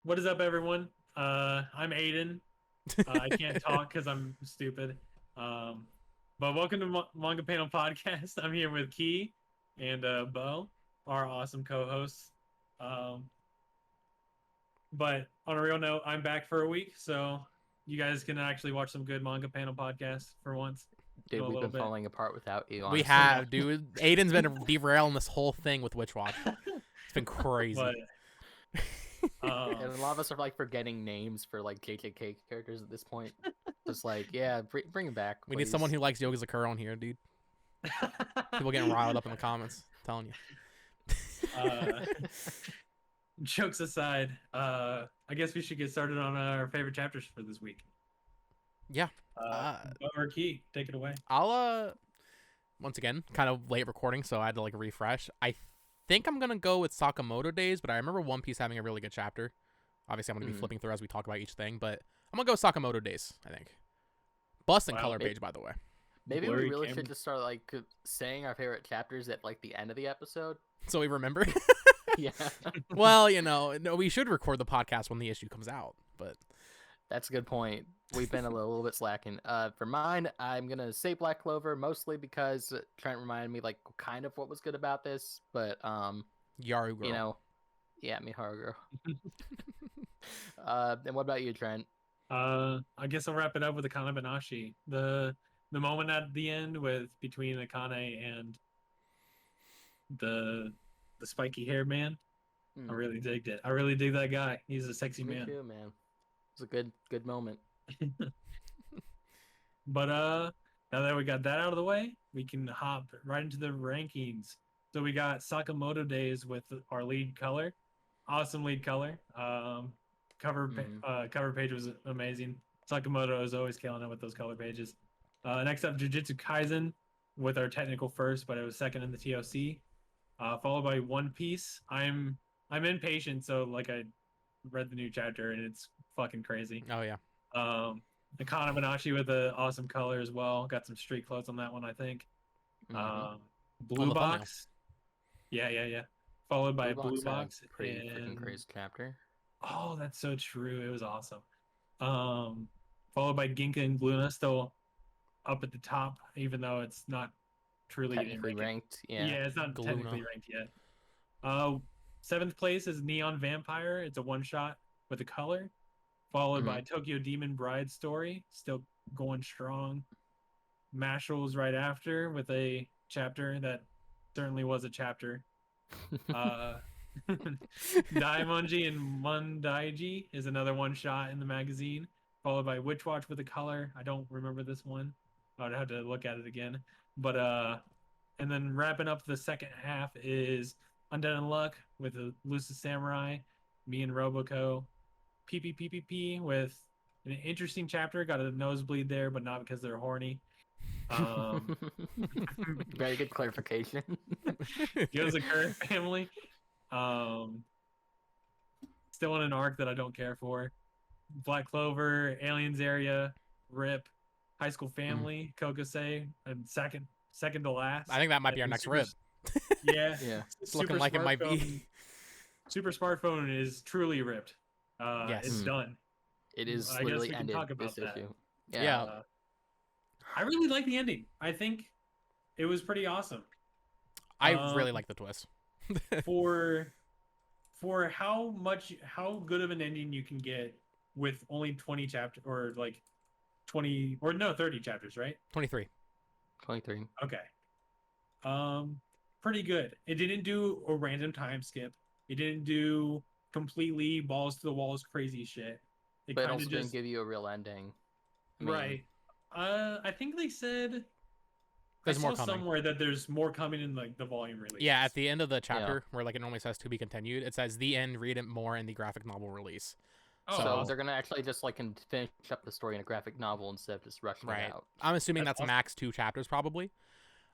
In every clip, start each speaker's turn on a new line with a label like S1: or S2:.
S1: What is up, everyone? I'm Aiden. I can't talk because I'm stupid. Um, but welcome to Manga Panel Podcast. I'm here with Key and Bo, our awesome co-hosts. Um, but on a real note, I'm back for a week, so you guys can actually watch some good Manga Panel podcasts for once.
S2: Dude,
S1: Know a
S2: we've
S1: little
S2: been
S1: bit.
S2: falling apart without you,
S3: We
S2: honestly.
S3: have, dude. Aiden's been derailing this whole thing with Witch Watch. It's been crazy.
S1: But
S2: And a lot of us are like forgetting names for like JJK characters at this point. Just like, yeah, bring it back.
S3: We need someone who likes Yozakura on here, dude. People getting riled up in the comments. I'm telling you.
S1: Jokes aside, I guess we should get started on our favorite chapters for this week.
S3: Yeah.
S1: Or Key, take it away.
S3: I'll once again, kind of late recording, so I had to like refresh. I think I'm gonna go with Sakamoto Days, but I remember One Piece having a really good chapter. Obviously, I'm gonna be flipping through as we talk about each thing, but I'm gonna go Sakamoto Days. I think. Busting color page, by the way.
S2: Maybe we really should just start like saying our favorite chapters at like the end of the episode,
S3: so we remember.
S2: Yeah.
S3: Well, no, we should record the podcast when the issue comes out, but
S2: that's a good point. We've been a little bit slacking. For mine, I'm gonna say Black Clover mostly because Trent reminded me like kind of what was good about this, but
S3: Yaru girl.
S2: You know, yeah, Miharu girl. And what about you, Trent?
S1: I guess I'll wrap it up with Akane-Banashi. The moment at the end between Akane and the spiky haired man. I really digged it. I really dig that guy. He's a sexy man.
S2: Me too, man. It was a good moment.
S1: But now that we got that out of the way, we can hop right into the rankings. So we got Sakamoto Days with our lead color. Awesome lead color. Cover page was amazing. Sakamoto is always killing it with those color pages. Next up, Jujutsu Kaisen with our technical first, but it was second in the TOC. Followed by One Piece. I'm impatient, so like I read the new chapter and it's fucking crazy.
S3: Oh yeah.
S1: Akane-Banashi with an awesome color as well. Got some street clothes on that one, I think. Blue Box. Yeah. Followed by Blue Box.
S2: Pretty freaking crazy chapter.
S1: Oh, that's so true. It was awesome. Followed by Ginka Gluna, still up at the top, even though it's not truly
S2: technically ranked. Yeah,
S1: it's not technically ranked yet. Seventh place is Neon Vampire. It's a one-shot with a color. Followed by Tokyo Demon Bride Story, still going strong. Mashle's right after with a chapter that certainly was a chapter. Daimonji and Mondaiji is another one shot in the magazine, followed by Witch Watch with a color. I don't remember this one. I'd have to look at it again. But and then wrapping up the second half is Undead Unluck with Elusive Samurai, me and Roboco. PPPPP with an interesting chapter. Got a nosebleed there, but not because they're horny.
S2: Very good clarification.
S1: Yozakura family. Still in an arc that I don't care for. Black Clover, Aliens Area, RIP, High School Family, Kokosei, and second to last.
S3: I think that might be our next RIP.
S1: Yeah.
S3: It's looking like it might be.
S1: Super Smartphone is truly ripped.
S3: Yes.
S1: It's done.
S2: It is literally ended this issue.
S3: Yeah.
S1: I really like the ending. I think it was pretty awesome.
S3: I really like the twist.
S1: for how good of an ending you can get with only 20 chapters, or like 20 or no 30 chapters, right?
S3: 23.
S1: Okay. Pretty good. It didn't do a random time skip. It didn't do completely balls to the walls crazy shit.
S2: But it also didn't give you a real ending.
S1: Right. I think they said
S3: there's more coming.
S1: Somewhere that there's more coming in like the volume release.
S3: Yeah, at the end of the chapter where like it normally says to be continued, it says the end, read it more in the graphic novel release.
S2: Oh. So they're gonna actually just like finish up the story in a graphic novel instead of just rushing it out.
S3: I'm assuming that's max 2 chapters probably.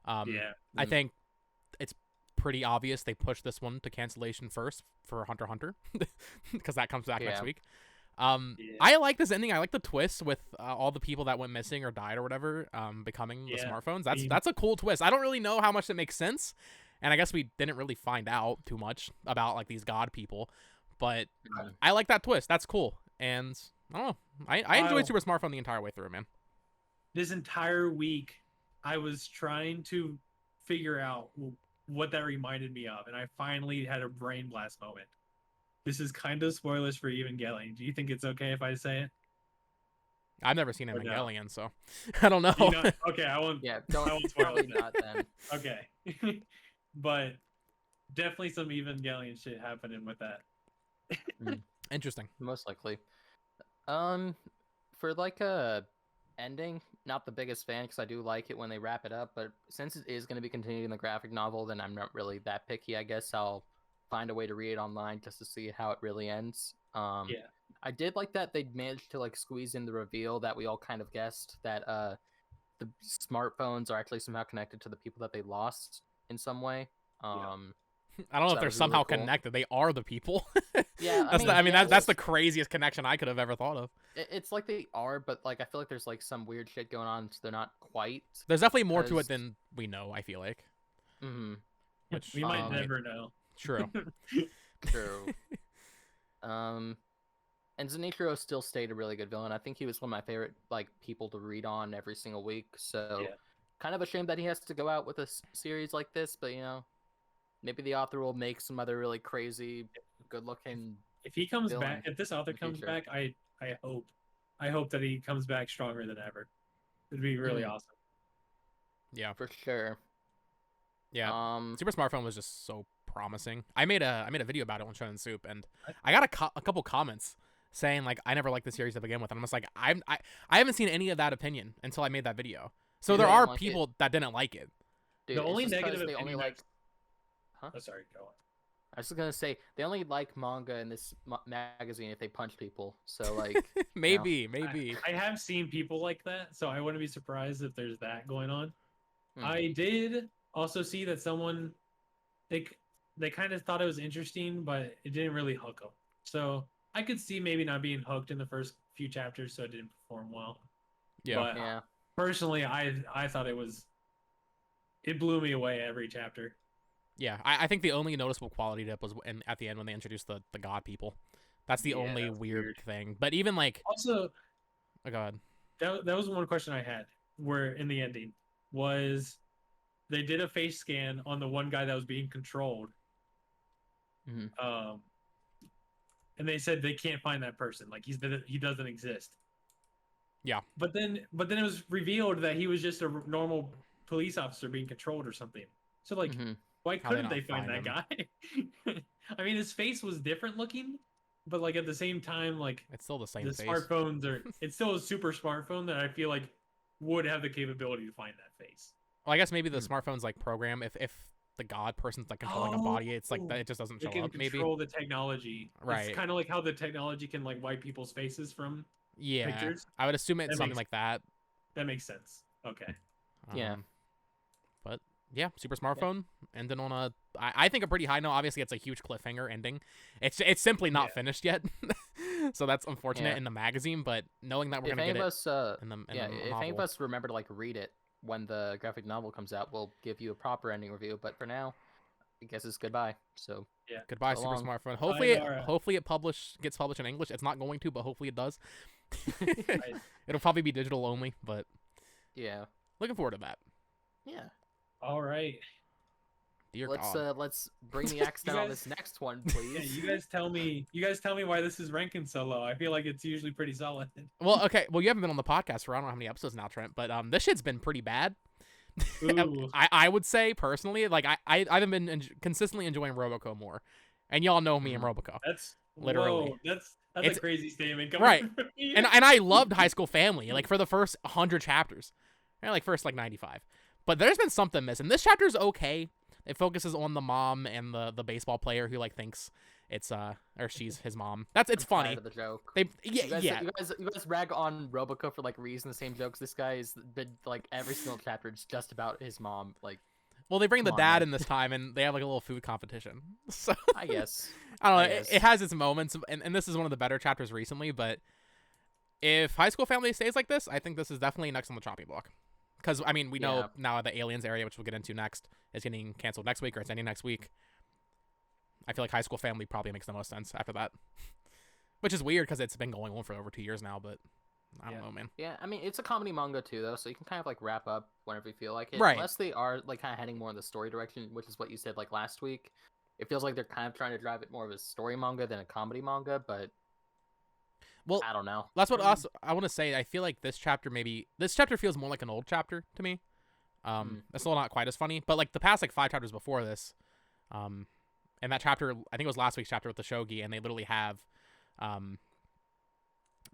S1: Yeah.
S3: I think it's pretty obvious they pushed this one to cancellation first for Hunter x Hunter because that comes back next week. I like this ending. I like the twist with all the people that went missing or died or whatever becoming the smartphones. That's a cool twist. I don't really know how much it makes sense, and I guess we didn't really find out too much about like these god people, but
S2: Mhm.
S3: I like that twist. That's cool. And I don't know. I enjoyed Super Smartphone the entire way through, man.
S1: This entire week, I was trying to figure out what that reminded me of, and I finally had a brain blast moment. This is kind of spoilers for Evangelion. Do you think it's okay if I say it?
S3: I've never seen
S1: Or no?
S3: Evangelion, so I don't know.
S1: You know, okay, I won't.
S2: Yeah,
S1: I won't spoil
S2: probably
S1: it
S2: not then.
S1: Okay, but definitely some Evangelion shit happening with that.
S3: Interesting.
S2: Most likely. For like a ending, not the biggest fan because I do like it when they wrap it up. But since it is going to be continuing the graphic novel, then I'm not really that picky. I guess I'll find a way to read it online just to see how it really ends.
S1: Yeah.
S2: I did like that they managed to like squeeze in the reveal that we all kind of guessed that the smartphones are actually somehow connected to the people that they lost in some way.
S3: I don't know
S2: So
S3: if
S2: that
S3: they're
S2: was really
S3: somehow
S2: cool.
S3: connected. They are the people.
S2: Yeah,
S3: that's the craziest connection I could have ever thought of.
S2: It's like they are, but like I feel like there's like some weird shit going on, so they're not quite.
S3: There's definitely more to it
S2: 'cause-
S3: than we know, I feel like.
S2: Mm-hmm.
S3: Which
S1: We might
S2: Um,
S1: never know.
S3: True.
S2: True. And Zenitro still stayed a really good villain. I think he was one of my favorite like people to read on every single week. So
S1: Yeah.
S2: kind of a shame that he has to go out with a series like this, but you know, maybe the author will make some other really crazy, good-looking.
S1: If he comes
S2: villain
S1: back, if this author
S2: in the
S1: comes
S2: future.
S1: back, I hope that he comes back stronger than ever. It'd be really awesome.
S3: Yeah.
S2: For sure.
S3: Yeah. Super Smartphone was just so promising. I made a video about it on Shonen Soup, and I got a couple comments saying like I never liked the series to begin with, and I'm just like I haven't seen any of that opinion until I made that video. So there
S2: They
S3: are
S2: didn't like
S3: people that didn't like it.
S2: Dude,
S1: The
S2: it's
S1: only
S2: just 'cause
S1: negative
S2: they only
S1: opinion
S2: like.
S1: Oh, sorry, go on.
S2: I was just gonna say they only like manga in this magazine if they punch people. So like
S3: maybe.
S1: I have seen people like that, so I wouldn't be surprised if there's that going on.
S2: Mhm.
S1: I did also see that someone they kind of thought it was interesting, but it didn't really hook them. So I could see maybe not being hooked in the first few chapters, so it didn't perform well.
S3: Yeah.
S1: But
S2: yeah.
S1: personally, I thought it blew me away every chapter.
S3: Yeah, I think the only noticeable quality dip was at the end when they introduced the god people. That's the only
S1: that's
S3: weird thing. But even like,
S1: Also,
S3: oh god,
S1: that was one question I had. Where in the ending was they did a face scan on the one guy that was being controlled.
S2: Mhm.
S1: And they said they can't find that person. Like he doesn't exist.
S3: Yeah.
S1: But then it was revealed that he was just a normal police officer being controlled or something. So like,
S2: Mhm.
S1: why
S3: How they
S1: couldn't they
S3: not
S1: find that
S3: find
S1: guy? I mean, his face was different looking, but like at the same time, like
S3: it's still the same
S1: the
S3: face.
S1: smartphones are. It's still a super smartphone that I feel like would have the capability to find that face.
S3: Well, I guess maybe the smartphone's like program if the god person's like controlling a body, it's like that it just doesn't
S1: They
S3: show
S1: can
S3: up. Maybe.
S1: control the technology.
S3: Right.
S1: It's kind of like how the technology can like wipe people's faces from
S3: Yeah.
S1: pictures.
S3: I would assume it's
S1: That
S3: something
S1: makes-
S3: like that.
S1: That makes sense. Okay.
S2: Yeah.
S3: But yeah, Super Smartphone ending on a I think a pretty high note. Obviously, it's a huge cliffhanger ending. It's simply not finished yet, so that's unfortunate in the magazine. But knowing that we're gonna get it in the
S2: if any of
S3: novel.
S2: us remember to like read it when the graphic novel comes out, we'll give you a proper ending review. But for now, I guess it's goodbye. So
S1: Yeah.
S3: Goodbye,
S2: So
S3: Super
S2: long.
S3: Smartphone.
S1: Sayonara.
S3: Hopefully it gets published in English. It's not going to, but hopefully it does. It'll probably be digital only, but
S2: yeah,
S3: looking forward to that.
S2: yeah.
S1: All right.
S3: Dear
S2: let's
S3: God.
S2: Let's bring the axe down on
S1: guys-
S2: this next one,
S1: Yeah,
S2: please.
S1: you guys tell me why this is ranking so low. I feel like it's usually pretty solid.
S3: Well, okay. Well, you haven't been on the podcast for I don't know how many episodes now, Trent, but this shit's been pretty bad.
S1: Ooh.
S3: I would say personally, like I've been consistently enjoying Roboco more, and y'all know me and Roboco.
S1: That's
S3: Literally.
S1: Whoa, that's
S3: It's-
S1: a crazy statement. Coming
S3: right.
S1: from you.
S3: And I loved High School Family, like for the first 100 chapters, or like first like 95. But there's been something missing. This chapter's okay. It focuses on the mom and the baseball player who like thinks it's or she's his mom. It's funny.
S2: Tired of the joke.
S3: They yeah
S2: You guys,
S3: yeah.
S2: you guys rag on Roboco for like reusing the same jokes. This guy has been like every single chapter it's just about his mom. Like,
S3: Well, they bring the
S2: Come on,
S3: dad
S2: man.
S3: in this time, and they have like a little food competition. So
S2: I guess.
S3: I don't know.
S2: I
S3: It
S2: guess.
S3: has its moments, and this is one of the better chapters recently. But if High School Family stays like this, I think this is definitely next on the chopping block. Because I mean, we know
S2: Yeah.
S3: now the aliens area, which we'll get into next, is getting canceled next week, or it's ending next week. I feel like High School Family probably makes the most sense after that. Which is weird because it's been going on for over 2 years now, but I don't know, man.
S2: Yeah, I mean, it's a comedy manga too, though, so you can kind of like wrap up whenever you feel like it.
S3: Right.
S2: Unless they are like kind of heading more in the story direction, which is what you said like last week. It feels like they're kind of trying to drive it more of a story manga than a comedy manga, but
S3: well,
S2: I don't know.
S3: That's what I want to say. I feel like this chapter feels more like an old chapter to me. It's still not quite as funny, but like the past like 5 chapters before this, and that chapter, I think it was last week's chapter with the shogi, and they literally have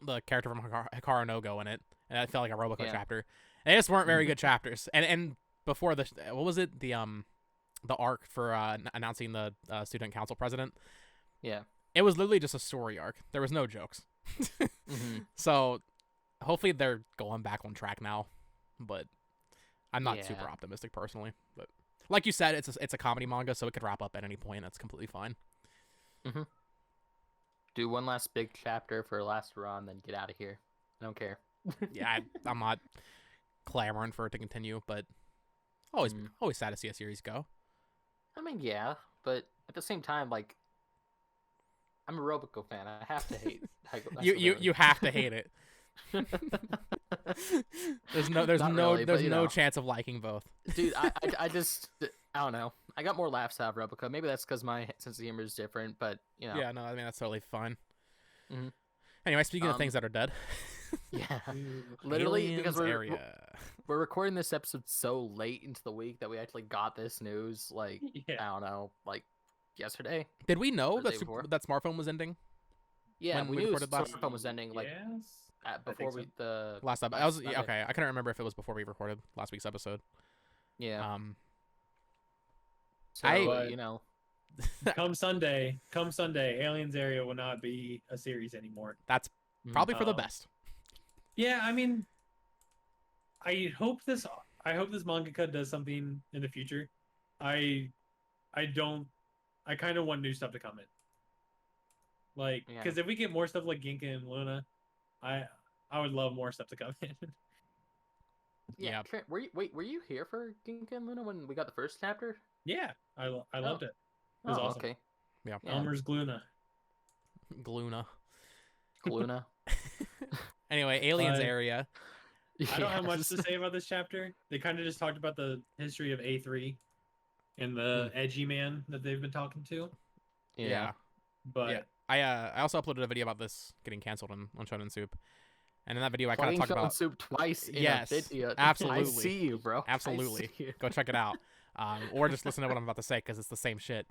S3: the character from Hikaru no Go in it, and that felt like a Roboco chapter. And they just weren't very good chapters. And before what was it, the arc for announcing the student council president?
S2: Yeah,
S3: it was literally just a story arc. There was no jokes. So hopefully they're going back on track now, but I'm not super optimistic personally. But like you said, it's a comedy manga, so it could wrap up at any point. That's completely fine.
S2: Do one last big chapter for last run, then get out of here. I don't care.
S3: Yeah, I'm not clamoring for it to continue, but always sad to see a series go.
S2: I mean, yeah, but at the same time, like, I'm a Roboco fan. I have to hate.
S3: You have to hate it. There's no chance of liking both.
S2: Dude, I just I don't know. I got more laughs out of Roboco. Maybe that's because my sense of humor is different, but you know.
S3: Yeah, no, I mean that's totally fine. Anyway, speaking of things that are dead.
S2: Yeah, literally
S3: Aliens
S2: because
S3: area.
S2: we're recording this episode so late into the week that we actually got this news. Like I don't know, like yesterday.
S3: Did we know that smartphone was ending?
S2: Yeah,
S3: when
S2: we
S3: we
S2: knew
S3: recorded
S2: smartphone was ending. Like before
S3: so.
S2: the
S3: last episode. Okay, I couldn't remember if it was before we recorded last week's episode.
S2: Yeah. So you know,
S1: come Sunday, Aliens Area will not be a series anymore.
S3: That's probably for the best.
S1: Yeah, I mean, I hope this mangaka does something in the future. I kind of want new stuff to come in. Like, because if we get more stuff like Ginka and Luna, I would love more stuff to come in.
S2: Yeah. Trent, were you here for Ginka and Luna when we got the first chapter?
S1: Yeah, I loved it. It was awesome.
S2: Okay.
S3: Yeah.
S1: Elmer's Gluna.
S3: Gluna. Anyway, Aliens Area.
S1: I don't have much to say about this chapter. They kind of just talked about the history of A3 and the edgy man that they've been talking to.
S3: Yeah.
S1: But
S3: yeah. I also uploaded a video about this getting canceled on Shonen Soup. And in that video I kind of talked about
S2: Soup twice in
S3: a
S2: video.
S3: Absolutely.
S2: I see you, bro.
S3: Absolutely. Go check it out. Or just listen to what I'm about to say because it's the same shit.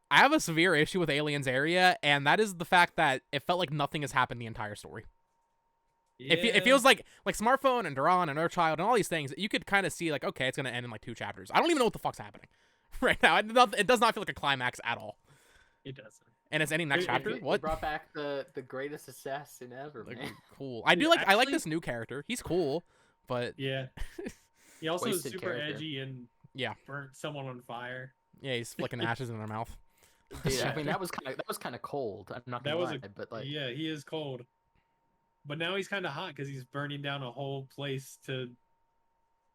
S3: I have a severe issue with Aliens Area, and that is the fact that it felt like nothing has happened the entire story. Yeah. It feels like Smartphone and Duran and Earthchild and all these things, you could kind of see like, okay, it's going to end in like 2 chapters. I don't even know what the fuck's happening right now. It does not feel like a climax at all.
S1: It doesn't.
S3: And it's ending next chapter? What?
S2: Brought back the greatest assassin ever, man.
S3: Cool. I do I like this new character. He's cool, but...
S1: Yeah. He also is super
S2: character.
S1: edgy and burnt someone on fire.
S3: Yeah, he's flicking ashes in their mouth.
S2: Dude, I mean, that was kind of cold. I'm not gonna lie, but like...
S1: Yeah, he is cold. But now he's kind of hot because he's burning down a whole place to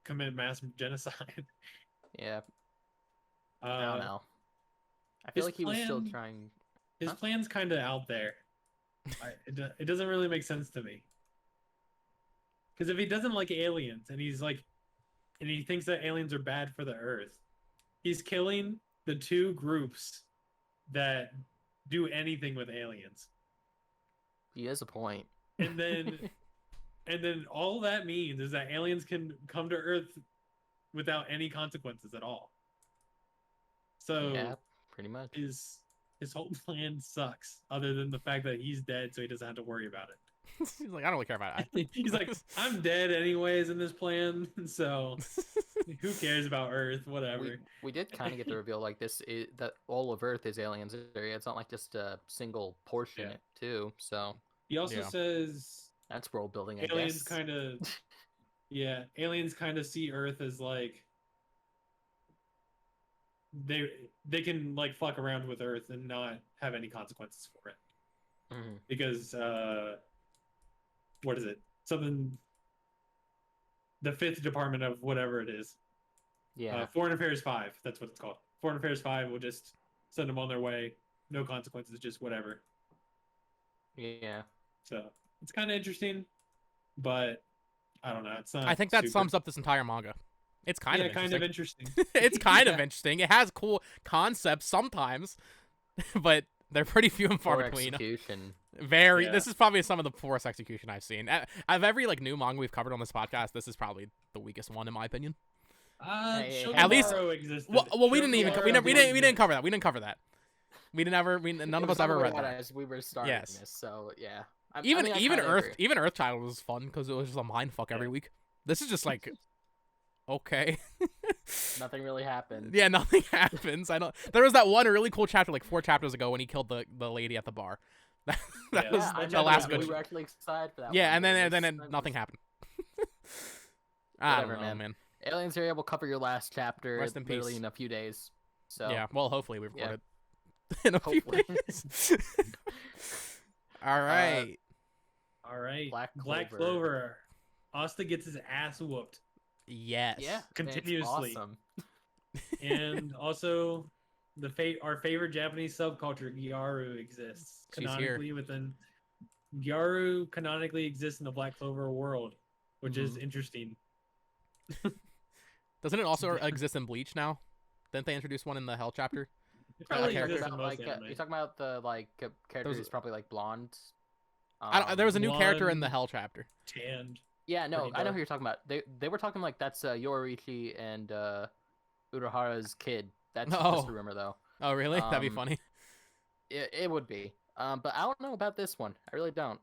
S1: commit mass genocide.
S2: Yeah. I don't know. I feel like he was still trying...
S1: His plan's kind of out there. It doesn't really make sense to me. Because if he doesn't like aliens and he thinks that aliens are bad for the Earth, he's killing the 2 groups that do anything with aliens.
S2: He has a point.
S1: And then all that means is that aliens can come to Earth without any consequences at all. So
S2: yeah, pretty much.
S1: His whole plan sucks, other than the fact that he's dead, so he doesn't have to worry about it.
S3: He's like, I don't really care about it.
S1: He's like, I'm dead anyways in this plan, so who cares about Earth? Whatever.
S2: We did kind of get the reveal like this is that all of Earth is aliens area. It's not like just a single portion too. So
S1: he also says
S2: that's world building.
S1: Aliens kind of, aliens kind of see Earth as like they can like fuck around with Earth and not have any consequences for it. Because what is it? Something the 5th department of whatever it is.
S2: Yeah.
S1: Foreign Affairs 5, that's what it's called. Foreign Affairs 5 will just send them on their way, no consequences, just whatever.
S2: Yeah.
S1: So it's kind of interesting, but I don't know. It's not.
S3: I think that sums up this entire manga. It's kind of
S1: interesting.
S3: It's kind of interesting. It has cool concepts sometimes, but they're pretty few and far between.
S2: Execution.
S3: Very. Yeah. This is probably some of the poorest execution I've seen. Of every like new manga we've covered on this podcast, this is probably the weakest one in my opinion.
S1: At least.
S3: Well, we didn't even. We didn't cover that. We didn't cover that. None of us ever read that.
S2: As we were starting this, so yeah.
S3: Even Earthchild was fun because it was just a mind fuck every week. This is just like, okay.
S2: Nothing really happened.
S3: Yeah, nothing happens. I don't. There was that one really cool chapter like 4 chapters ago when he killed the lady at the bar. That was the last good.
S2: We were actually excited for that.
S3: Yeah, and then nothing happened. I don't know, man.
S2: Aliens are able to cover your last chapter
S3: Rest in
S2: literally
S3: peace.
S2: in a few days. So
S3: yeah, well, hopefully we record it in a few days. All right.
S1: Black Clover. Asta gets his ass whooped.
S3: Yes.
S2: Yeah.
S1: Continuously.
S2: Awesome.
S1: And also, our favorite Japanese subculture, Gyaru, exists canonically within. Gyaru canonically exists in the Black Clover world, which is interesting.
S3: Doesn't it also exist in Bleach now? Didn't they introduce one in the Hell chapter?
S2: Probably you're talking about the character who's probably like blonde.
S3: There was a new character in the Hell chapter.
S1: Tanned.
S2: Yeah, no, I know who you're talking about. They were talking like that's Yororichi and Urahara's kid. That's just a rumor though.
S3: Oh really? That'd be funny.
S2: It would be. But I don't know about this one. I really don't.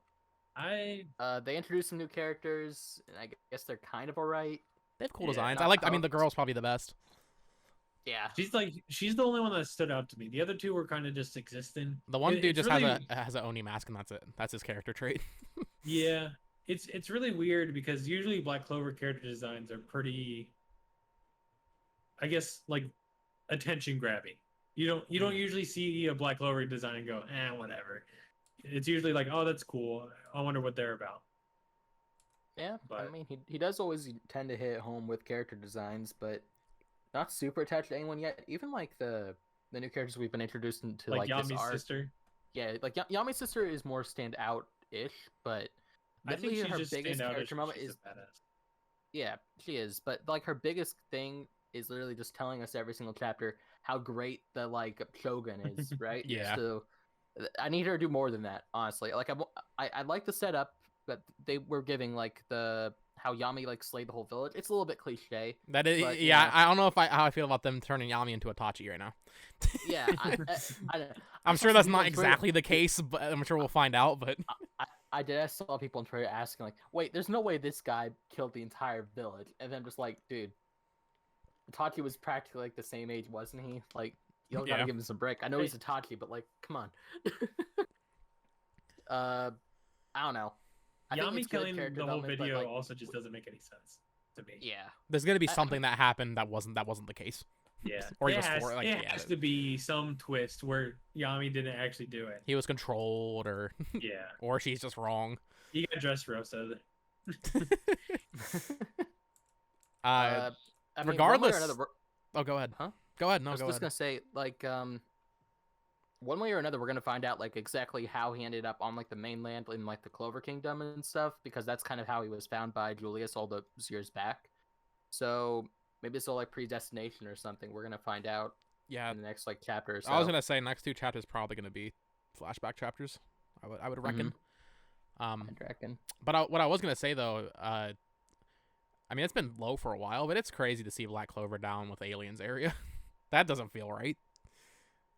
S2: They introduced some new characters, and I guess they're kind of alright.
S3: They have cool designs. I mean, the girl's probably the best.
S2: Yeah.
S1: She's the only one that stood out to me. The other two were kind of just existing.
S3: The one dude just has an Oni mask, and that's it. That's his character trait.
S1: Yeah. It's really weird because usually Black Clover character designs are pretty, I guess, like attention grabbing. You don't usually see a Black Clover design and go, whatever. It's usually like, oh, that's cool. I wonder what they're about.
S2: Yeah, but I mean, he does always tend to hit home with character designs, but not super attached to anyone yet. Even like the new characters we've been introduced into, like
S1: Yami's sister.
S2: Yeah, like Yami's sister is more stand out-ish, but
S1: I think
S2: her biggest character moment is
S1: badass.
S2: Yeah, she is, but like her biggest thing is literally just telling us every single chapter how great the like Shogun is, right?
S3: Yeah.
S2: So I need her to do more than that, honestly. Like I like the setup that they were giving, like how Yami like slayed the whole village. It's a little bit cliche.
S3: That is, but, yeah. I don't know how I feel about them turning Yami into Itachi right now.
S2: Yeah,
S3: I'm sure that's not exactly the case, but I'm sure we'll find out. But
S2: I saw people on Twitter asking like, "Wait, there's no way this guy killed the entire village," and then just like, dude, Itachi was practically like the same age, wasn't he? Like, you gotta give him some break. I know he's Itachi, but like, come on. I don't know.
S1: Yami killing the whole video also just doesn't make any sense to me.
S2: Yeah,
S3: there's gonna be something that happened that wasn't the case.
S1: Yeah,
S3: or
S1: it has to be some twist where Yami didn't actually do it.
S3: He was controlled, or or she's just wrong.
S1: You got Dressrosa.
S3: Regardless. Oh, go ahead.
S2: Huh?
S3: Go ahead. No,
S2: I was just gonna say, like, one way or another, we're gonna find out like exactly how he ended up on like the mainland in like the Clover Kingdom and stuff, because that's kind of how he was found by Julius all those years back. So maybe it's all like predestination or something. We're gonna find out.
S3: Yeah.
S2: In the next like chapter or so.
S3: I was gonna say next 2 chapters probably gonna be flashback chapters. I would reckon.
S2: I'd reckon.
S3: But what I was gonna say though, I mean it's been low for a while, but it's crazy to see Black Clover down with Aliens area. That doesn't feel right.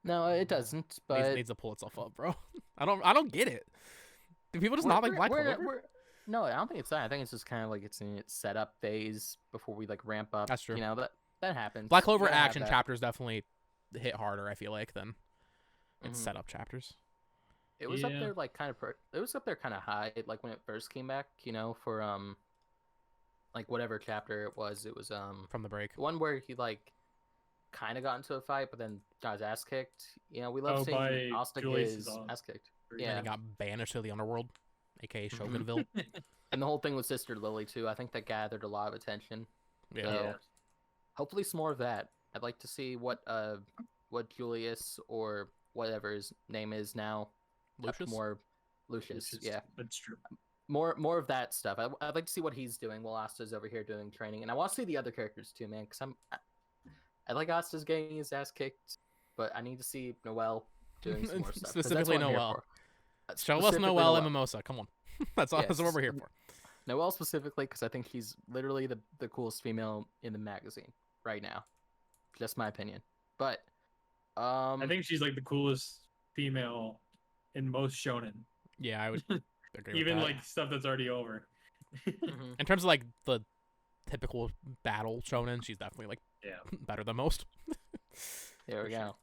S2: No, it doesn't. But
S3: it needs to pull itself up, bro. I don't get it. Do people just not like Black Clover?
S2: No, I don't think it's that. I think it's just kind of like it's in its setup phase before we like ramp up.
S3: That's true.
S2: You know, that happens.
S3: Black Clover action chapters definitely hit harder, I feel like, than its setup chapters.
S2: It was up there like kind of high like when it first came back, you know, for like whatever chapter it was
S3: From the Break.
S2: One where he like kind of got into a fight but then got his ass kicked. You know, we love seeing Asta get his ass kicked.
S3: Yeah. And he got banished to the underworld, aka Shogunville.
S2: And the whole thing with Sister Lily too. I think that gathered a lot of attention.
S3: Yeah.
S2: So, hopefully some more of that. I'd like to see what what Julius or whatever his name is now.
S3: Lucius?
S2: More Lucius, yeah.
S1: That's true.
S2: More of that stuff. I'd like to see what he's doing while Asta's over here doing training, and I want to see the other characters too, man. Because I like Asta's getting his ass kicked, but I need to see Noelle doing some more stuff.
S3: Specifically Noelle. Show us Noelle and Mimosa. Come on, that's what we're here for.
S2: Noelle specifically, because I think she's literally the coolest female in the magazine right now. Just my opinion, but
S1: I think she's like the coolest female in most shonen.
S3: Yeah, I would agree.
S1: Even
S3: with that.
S1: like stuff that's already over.
S3: In terms of like the typical battle shonen, she's definitely like better than most.
S2: There we go.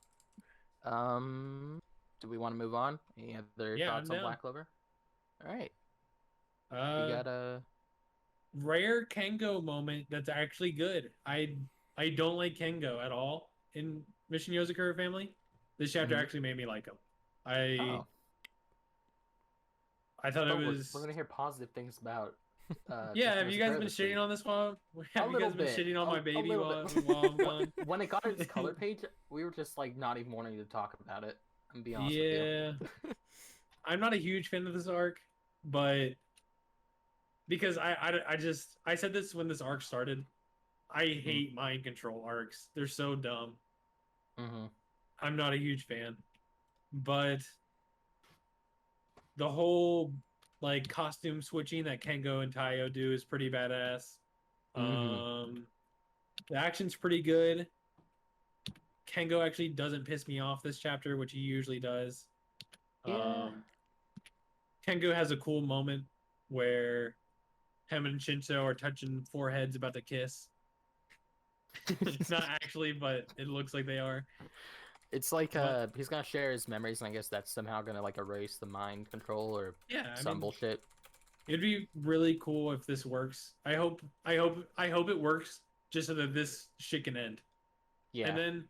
S2: Do we want to move on? Any other thoughts on Black Clover? All right. We got a
S1: rare Kengo moment that's actually good. I don't like Kengo at all in Mission Yozakura Family. This chapter actually made me like him. I thought it was.
S2: We're gonna hear positive things about.
S1: Yeah, have you guys been shitting on this while? Have you guys been shitting on my baby while I'm gone?
S2: When it got its color page, we were just like not even wanting to talk about it. I'm be honest with you.
S1: I'm not a huge fan of this arc, but because I said this when this arc started. I hate mind control arcs. They're so dumb. I'm not a huge fan, but the whole like costume switching that Kengo and Taiyo do is pretty badass. The action's pretty good. Kengo actually doesn't piss me off this chapter, which he usually does. Kengo has a cool moment where him and Shinso are touching foreheads about to kiss. It's not actually, but it looks like they are.
S2: It's like he's gonna share his memories, and I guess that's somehow gonna like erase the mind control or some bullshit.
S1: It'd be really cool if this works. I hope it works just so that this shit can end. Yeah. And then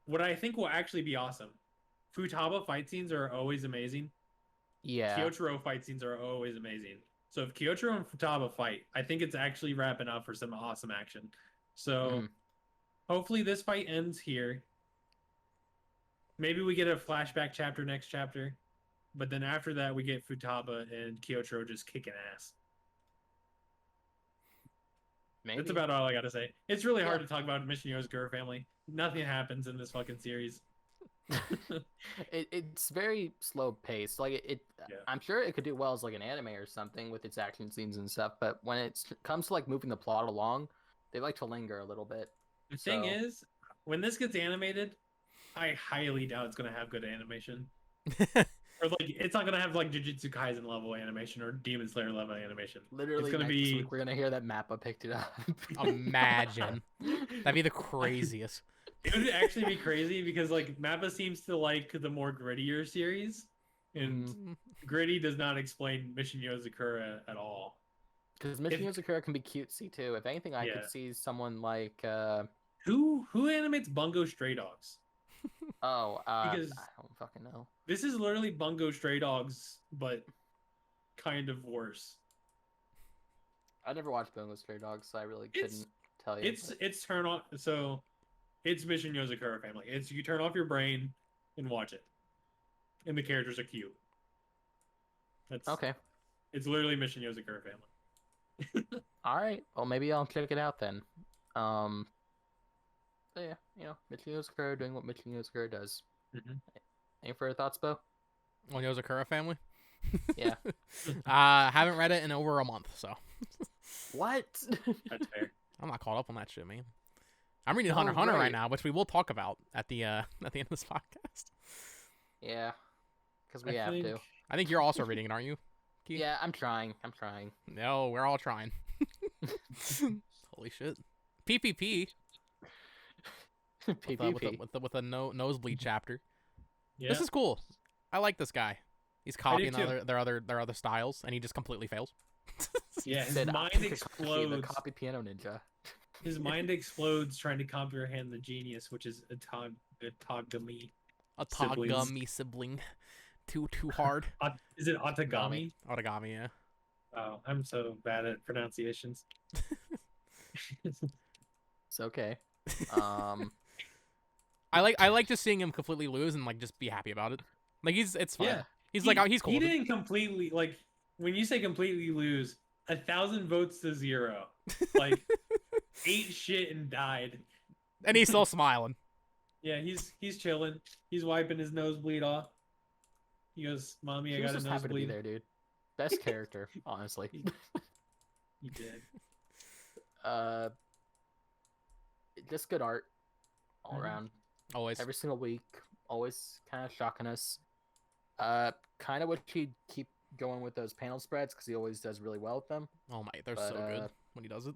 S1: what I think will actually be awesome. Futaba fight scenes are always amazing.
S2: Yeah.
S1: Kyotaro fight scenes are always amazing. So if Kyotaro and Futaba fight, I think it's actually wrapping up for some awesome action. So hopefully this fight ends here. Maybe we get a flashback chapter next chapter, but then after that we get Futaba and Kyotaro just kicking ass. Maybe. That's about all I gotta say. It's really hard to talk about Mission Yozakura Family. Nothing happens in this fucking series.
S2: It's very slow paced. Like I'm sure it could do well as like an anime or something with its action scenes and stuff. But when it comes to like moving the plot along, they like to linger a little bit.
S1: The thing is, when this gets animated, I highly doubt it's gonna have good animation. Or like it's not gonna have like Jujutsu Kaisen level animation or Demon Slayer level animation.
S2: Literally,
S1: it's gonna
S2: next week we're gonna hear that Mappa picked it up.
S3: Imagine. That'd be the craziest.
S1: It would actually be crazy because like Mappa seems to like the more grittier series, and gritty does not explain Mission Yozakura at all.
S2: Because Mission Yozakura can be cutesy too. If anything, I could see someone like
S1: who animates Bungo Stray Dogs.
S2: Because I don't fucking know.
S1: This is literally Bungo Stray Dogs, but kind of worse.
S2: I never watched Bungo Stray Dogs, so I really couldn't tell you.
S1: It's turn on. So it's Mission Yozakura Family. It's you turn off your brain and watch it, and the characters are cute. That's
S2: okay.
S1: It's literally Mission Yozakura Family.
S2: All right. Well, maybe I'll check it out then. So yeah, Mission Yozakura doing what Mission Yozakura does. Any further thoughts, Bo?
S3: On Yozakura Family?
S2: Yeah.
S3: Haven't read it in over a month, so.
S2: What?
S1: That's fair.
S3: I'm not caught up on that shit, man. I'm reading Hunter x Hunter right now, which we will talk about at the end of this podcast.
S2: Yeah, because we have to.
S3: I think you're also reading it, aren't you, Keith?
S2: Yeah, I'm trying.
S3: No, we're all trying. Holy shit. PPP. With a nosebleed chapter. Yeah. This is cool. I like this guy. He's copying their other styles, and he just completely fails.
S1: Yeah, his mind explodes.
S2: The copy piano ninja.
S1: His mind explodes trying to comprehend the genius, which is Atagami.
S3: Atagami sibling. Too hard.
S1: Is it Atagami?
S3: Atagami, yeah.
S1: Oh, I'm so bad at pronunciations.
S2: It's okay.
S3: I like just seeing him completely lose and like just be happy about it. Like it's fine.
S1: Yeah.
S3: He's
S1: He
S3: he's cool.
S1: He
S3: with it.
S1: didn't completely like when you say completely lose, 1,000 votes to 0. Like ate shit and died.
S3: And he's still smiling.
S1: Yeah, he's chilling. He's wiping his nosebleed off. He goes, "Mommy,
S2: He
S1: I
S2: was
S1: got a
S2: just happy to be
S1: nosebleed."
S2: there, dude. Best character, honestly.
S1: He did.
S2: Just good art all
S1: Mhm.
S2: around.
S3: Always.
S2: Every single week, always kind of shocking us. Kind of wish he'd keep going with those panel spreads because he always does really well with them.
S3: Oh my, they're so good when he does it.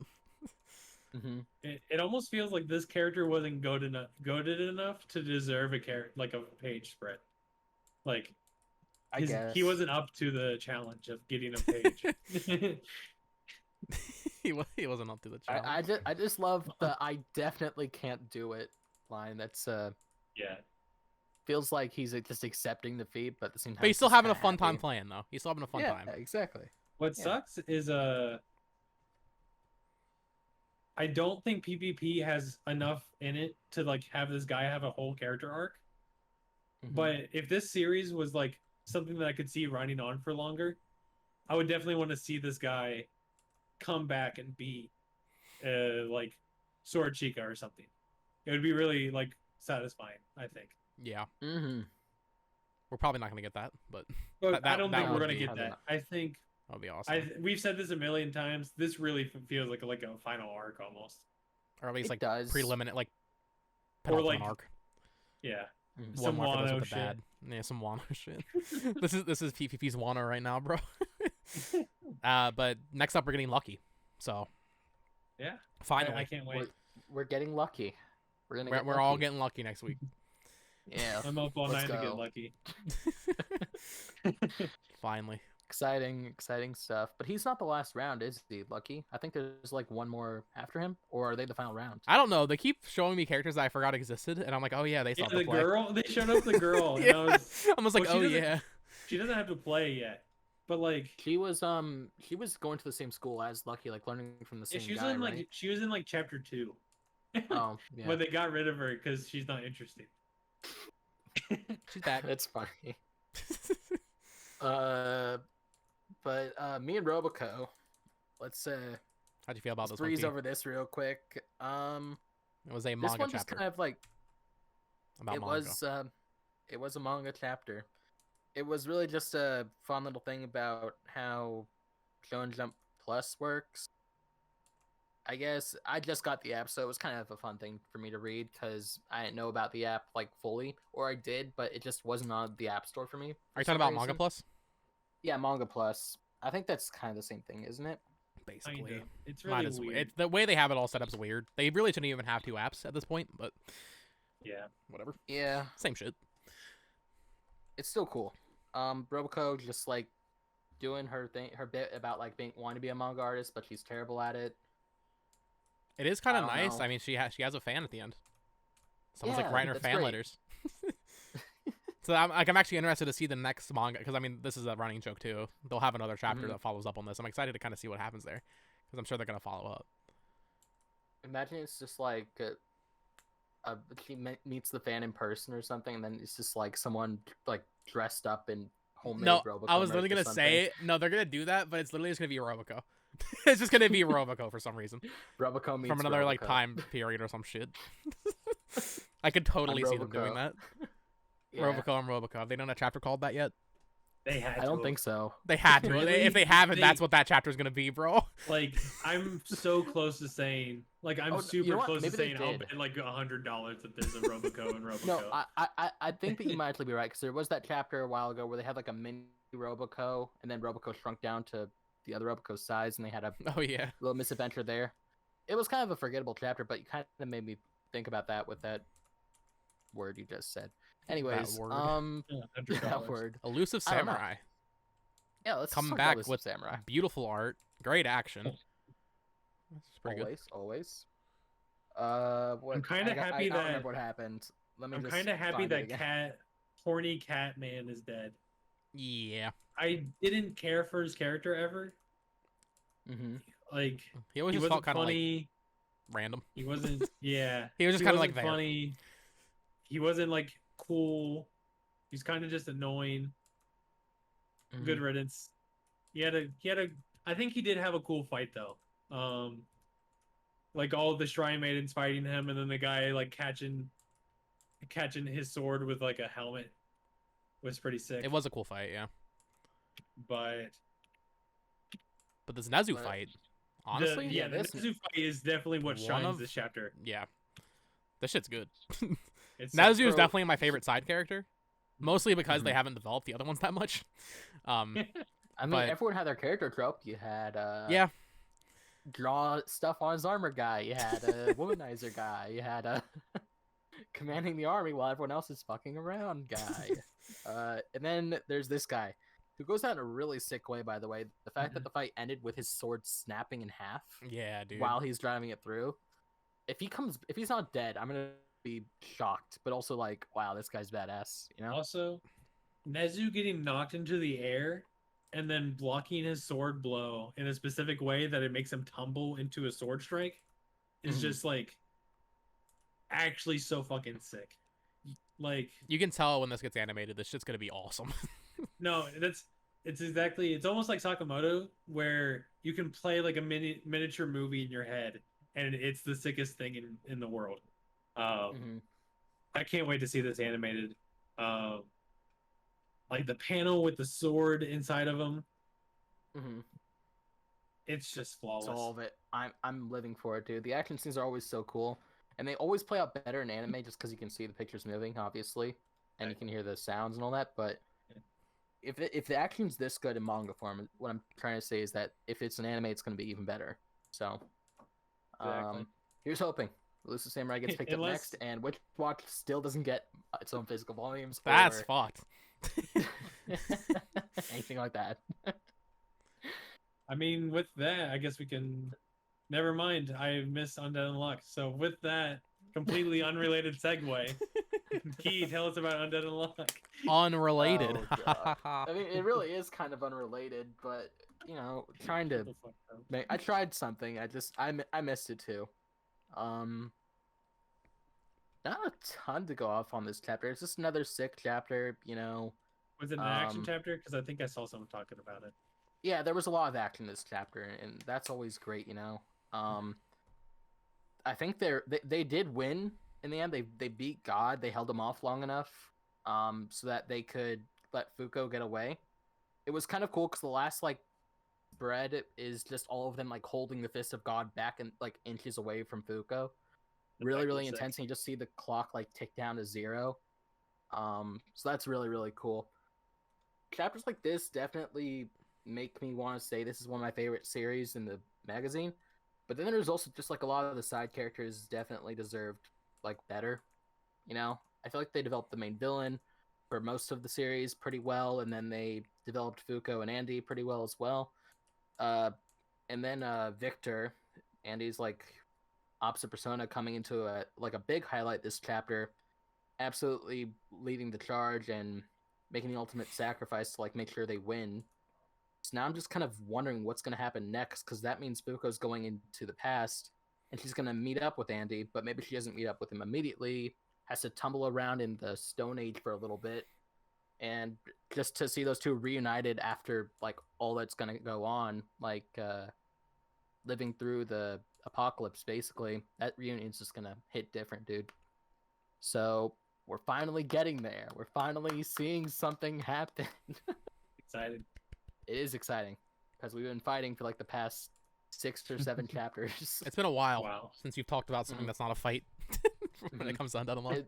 S1: It almost feels like this character wasn't goated enough to deserve a like a page spread. Like,
S2: I guess
S1: he wasn't up to the challenge of getting a page.
S3: he wasn't up to the challenge.
S2: I just love the "I definitely can't do it" line. That's
S1: yeah.
S2: Feels like he's just accepting defeat, but at the same time,
S3: But he's still
S2: just
S3: having a
S2: kinda
S3: fun time
S2: happy.
S3: playing though. He's still having a fun
S2: Yeah,
S3: time.
S2: exactly.
S1: What sucks is I don't think PPP has enough in it to like have this guy have a whole character arc. But if this series was like something that I could see running on for longer, I would definitely want to see this guy come back and be like Sword Chica or something. It would be really like satisfying, I think.
S3: Yeah.
S2: Mm-hmm.
S3: We're probably not gonna get that, but
S1: I don't think we're
S2: would
S1: gonna
S2: be-
S1: get that. I think
S3: that would be awesome.
S1: we've said this a million times. This really feels like a final arc almost,
S3: Or at least
S2: It
S3: like
S2: does.
S3: preliminary, like
S1: or
S3: penultimate
S1: like
S3: arc.
S1: yeah,
S2: Mhm.
S1: some
S3: One more for those
S1: Wano
S3: with the
S1: shit.
S3: bad. Yeah, some Wano shit. This is PPP's Wano right now, bro. But next up we're getting lucky. So
S1: Yeah,
S3: finally,
S1: I can't wait.
S2: We're getting lucky.
S3: we're all getting lucky next week.
S2: Yeah.
S1: I'm up all
S2: Let's
S1: night to get
S2: go.
S1: lucky.
S3: Finally.
S2: Exciting stuff. But he's not the last round, is he, Lucky? I think there's like one more after him, or are they the final round?
S3: I don't know. They keep showing me characters that I forgot existed, and I'm like, oh yeah, they still
S1: Yeah,
S3: have to
S1: the
S3: play.
S1: girl. They showed up the girl. And
S3: Yeah. I was like,
S1: well,
S3: oh yeah.
S1: She doesn't have to play yet, but like
S2: She was going to the same school as Lucky, like learning from the same
S1: she was
S2: guy,
S1: in
S2: right?
S1: she was in like chapter 2.
S2: Oh, yeah.
S1: But they got rid of her because she's not interesting.
S3: She's back.
S2: That's funny. But me and Roboco, let's
S3: How'd you feel about this
S2: breeze
S3: one?
S2: over this real quick.
S3: It was a
S2: This
S3: manga
S2: one just
S3: chapter
S2: kind of like
S3: about
S2: it
S3: manga.
S2: was a manga chapter. It was really just a fun little thing about how Shonen Jump Plus works. I guess I just got the app, so it was kind of a fun thing for me to read because I didn't know about the app like fully, or I did, but it just wasn't on the App Store for me.
S3: Are you talking about Manga Plus?
S2: Yeah, Manga Plus. I think that's kind of the same thing, isn't it?
S3: Basically,
S1: Kinda. It's really weird.
S3: It's the way they have it all set up is weird. They really shouldn't even have two apps at this point, but
S1: Yeah.
S3: whatever.
S2: Yeah,
S3: Same shit.
S2: it's still cool. Roboco just like doing her bit about like wanting to be a manga artist, but she's terrible at it.
S3: It is kind
S2: I
S3: of
S2: don't
S3: nice.
S2: know.
S3: I mean, she has a fan at the end. Someone's
S2: Yeah,
S3: like writing her
S2: that's
S3: fan
S2: great.
S3: letters. So I'm actually interested to see the next manga because I mean this is a running joke too. They'll have another chapter
S2: Mhm.
S3: that follows up on this. I'm excited to kind of see what happens there because I'm sure they're gonna follow up.
S2: Imagine it's just like she meets the fan in person or something, and then it's just like someone like dressed up in homemade
S3: No,
S2: Roboco
S3: I was
S2: merch
S3: literally
S2: or
S3: gonna say no. They're gonna do that, but it's literally just gonna be Roboco. It's just gonna be Roboco for some reason
S2: Roboco meets
S3: from another like
S2: Roboco.
S3: time period or some shit. I could totally see them doing
S2: Roboco.
S3: that.
S2: Yeah.
S3: Roboco and Roboco. Have they done a chapter called that yet?
S1: They had
S2: I
S1: to
S2: don't
S1: have.
S2: think so.
S3: They had to.
S1: Really?
S3: If they haven't,
S1: They-
S3: that's what that chapter is gonna be, bro.
S1: Like, I'm so close to saying, like, I'm
S2: Oh,
S1: super
S2: you know what?
S1: close to
S2: Maybe they
S1: saying I'll
S2: did.
S1: bet like $100 that there's a Roboco and Roboco.
S2: No, I think that you might actually be right because there was that chapter a while ago where they had like a mini Roboco, and then Roboco shrunk down to the other Roboco's size, and they had a
S3: Oh yeah.
S2: little misadventure there. It was kind of a forgettable chapter, but you kind of made me think about that with that word you just said. Anyways,
S3: word.
S1: Yeah, $100.
S2: that word.
S3: Elusive
S2: I don't know.
S3: Samurai.
S2: Yeah, let's
S3: Come
S2: talk
S3: back
S2: about Elusive
S3: with
S2: Samurai.
S3: beautiful art, great action. That's pretty good.
S2: Always. What,
S1: I'm kinda happy
S2: I don't
S1: that-
S2: remember what happened. Let me
S1: I'm
S2: just
S1: kind of happy
S2: find it
S1: that
S2: again.
S1: horny cat man is dead.
S3: Yeah.
S1: I didn't care for his character ever.
S2: Mm-hmm.
S1: Like,
S3: He always
S1: he
S3: just
S1: wasn't
S3: felt kind of like
S1: funny.
S3: random.
S1: He wasn't. Yeah.
S3: He was just kind of like
S1: wasn't
S3: there.
S1: funny. he wasn't like cool. He's kind of just annoying. Good riddance. He had a. I think he did have a cool fight though. Like all of the shrine maidens fighting him, and then the guy like catching his sword with like a helmet was pretty sick.
S3: It was a cool fight, yeah.
S1: But
S3: this Nezu fight, honestly,
S1: the Nezu fight is definitely what shines this chapter.
S3: Yeah, this shit's good.
S1: Nezu
S3: is definitely my favorite side character, mostly because they haven't developed the other ones that much.
S2: I mean, everyone had their character trope. You had draw stuff on his armor guy. You had a womanizer guy. You had a commanding the army while everyone else is fucking around guy. And then there's this guy who goes out in a really sick way, by the way. The fact that the fight ended with his sword snapping in half.
S3: Yeah, dude.
S2: While he's driving it through. If he's not dead, I'm gonna be shocked. But also like, wow, this guy's badass. You know.
S1: Also, Nezu getting knocked into the air and then blocking his sword blow in a specific way that it makes him tumble into a sword strike is just like actually so fucking sick. Like,
S3: you can tell when this gets animated, this shit's gonna be awesome.
S1: No, it's almost like Sakamoto, where you can play like a miniature movie in your head and it's the sickest thing in the world. I can't wait to see this animated. Like the panel with the sword inside of him. It's just flawless.
S2: It's all of it. I'm living for it, dude. The action scenes are always so cool, and they always play out better in anime just because you can see the pictures moving, obviously, and you can hear the sounds and all that. But if the action's this good in manga form, what I'm trying to say is that if it's an anime, it's going to be even better. So, here's hoping. Elusive Samurai gets picked up next, and Witch Watch still doesn't get its own physical volumes.
S3: That's fucked.
S2: Anything like that.
S1: I mean, with that, I guess we can. Never mind, I missed Undead Unluck. So with that completely unrelated segue, Key, tell us about Undead Unluck.
S3: Unrelated.
S2: Oh, I mean, it really is kind of unrelated, but you know, I tried something. I missed it too. Not a ton to go off on this chapter. It's just another sick chapter, you know.
S1: Was it an action chapter? Because I think I saw someone talking about it.
S2: Yeah, there was a lot of action in this chapter, and that's always great, you know. I think they did win in the end. They beat God. They held him off long enough, so that they could let Fuko get away. It was kind of cool because the last like spread is just all of them like holding the fist of God back and like inches away from Fuko. Really intense. And you just see the clock like tick down to 0. So that's really cool. Chapters like this definitely make me want to say this is one of my favorite series in the magazine. But then there's also just like a lot of the side characters definitely deserved like better. You know, I feel like they developed the main villain for most of the series pretty well, and then they developed Fuko and Andy pretty well as well. And then Victor, Andy's like opposite persona, coming into a big highlight this chapter, absolutely leading the charge and making the ultimate sacrifice to like make sure they win. So now I'm just kind of wondering what's going to happen next, because that means Fuko's going into the past and she's going to meet up with Andy, but maybe she doesn't meet up with him immediately, has to tumble around in the Stone Age for a little bit, and just to see those two reunited after like all that's going to go on, like living through the apocalypse, basically, that reunion's just going to hit different, dude. So we're finally getting there. We're finally seeing something happen.
S1: Excited.
S3: It
S2: is exciting because we've been fighting for like the past 6 or 7 chapters.
S3: It's been a while since you've talked about something that's not a fight when it comes to Undead Unluck.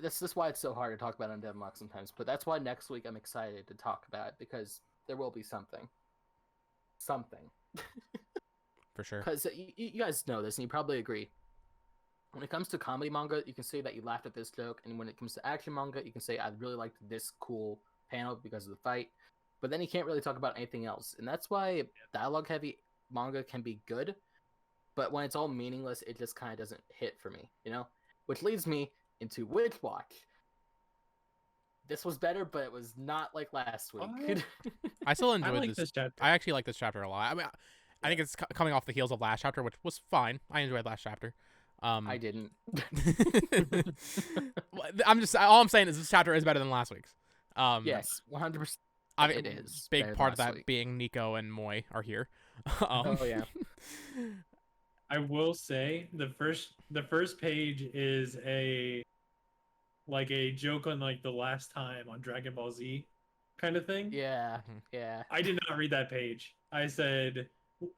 S2: This is why it's so hard to talk about Undead Unluck sometimes, but that's why next week I'm excited to talk about it, because there will be something.
S3: For sure.
S2: Because you guys know this, and you probably agree. When it comes to comedy manga, you can say that you laughed at this joke, and when it comes to action manga, you can say I really liked this cool panel because of the fight. But then you can't really talk about anything else, and that's why dialogue-heavy manga can be good, but when it's all meaningless, it just kind of doesn't hit for me, you know? Which leads me into Witch Watch. This was better, but it was not like last week.
S3: I still enjoyed
S1: this chapter.
S3: I actually like this chapter a lot. I mean, I think it's coming off the heels of last chapter, which was fine. I enjoyed last chapter.
S2: I didn't.
S3: All I'm saying is this chapter is better than last week's.
S2: Yes, 100%. It is.
S3: Big part of that being Nico and Moy are here.
S2: Oh yeah.
S1: I will say the first page is a joke on like the last time on Dragon Ball Z kind of thing.
S2: Yeah, yeah.
S1: I did not read that page. I said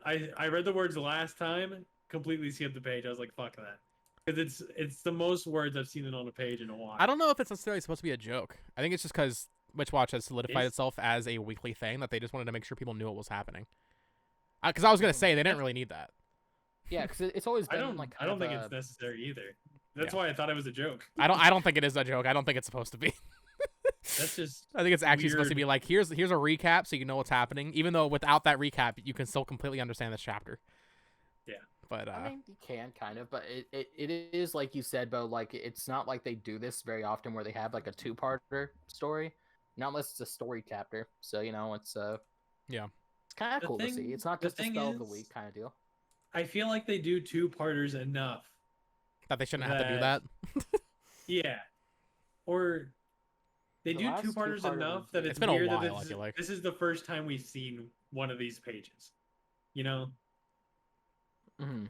S1: I read the words last time, completely skipped the page. I was like, fuck that. Because it's the most words I've seen it on a page in a while.
S3: I don't know if it's necessarily supposed to be a joke. I think it's just because Witch Watch has solidified itself as a weekly thing that they just wanted to make sure people knew what was happening. Because I was going to say, they didn't really need that.
S2: Yeah, because it's always been
S1: I don't think it's necessary either. That's why I thought it was a joke.
S3: I don't think it is a joke. I don't think it's supposed to be.
S1: That's just
S3: I think it's actually
S1: weird.
S3: supposed to be like, here's a recap so you know what's happening. Even though without that recap, you can still completely understand this chapter.
S1: Yeah.
S3: But
S2: I mean, you can kind of, but it is like you said, Bo, like it's not like they do this very often where they have like a two-parter story. Not unless it's a story chapter. So, you know, it's
S3: yeah.
S2: It's kind of cool to see. It's not just a spell of the week kind of deal.
S1: I feel like they do two-parters enough.
S3: That they shouldn't have to do that?
S1: Yeah. Or they do two-parters enough that it's been weird a while, that this is the first time we've seen one of these pages. You know?
S2: Mm-hmm.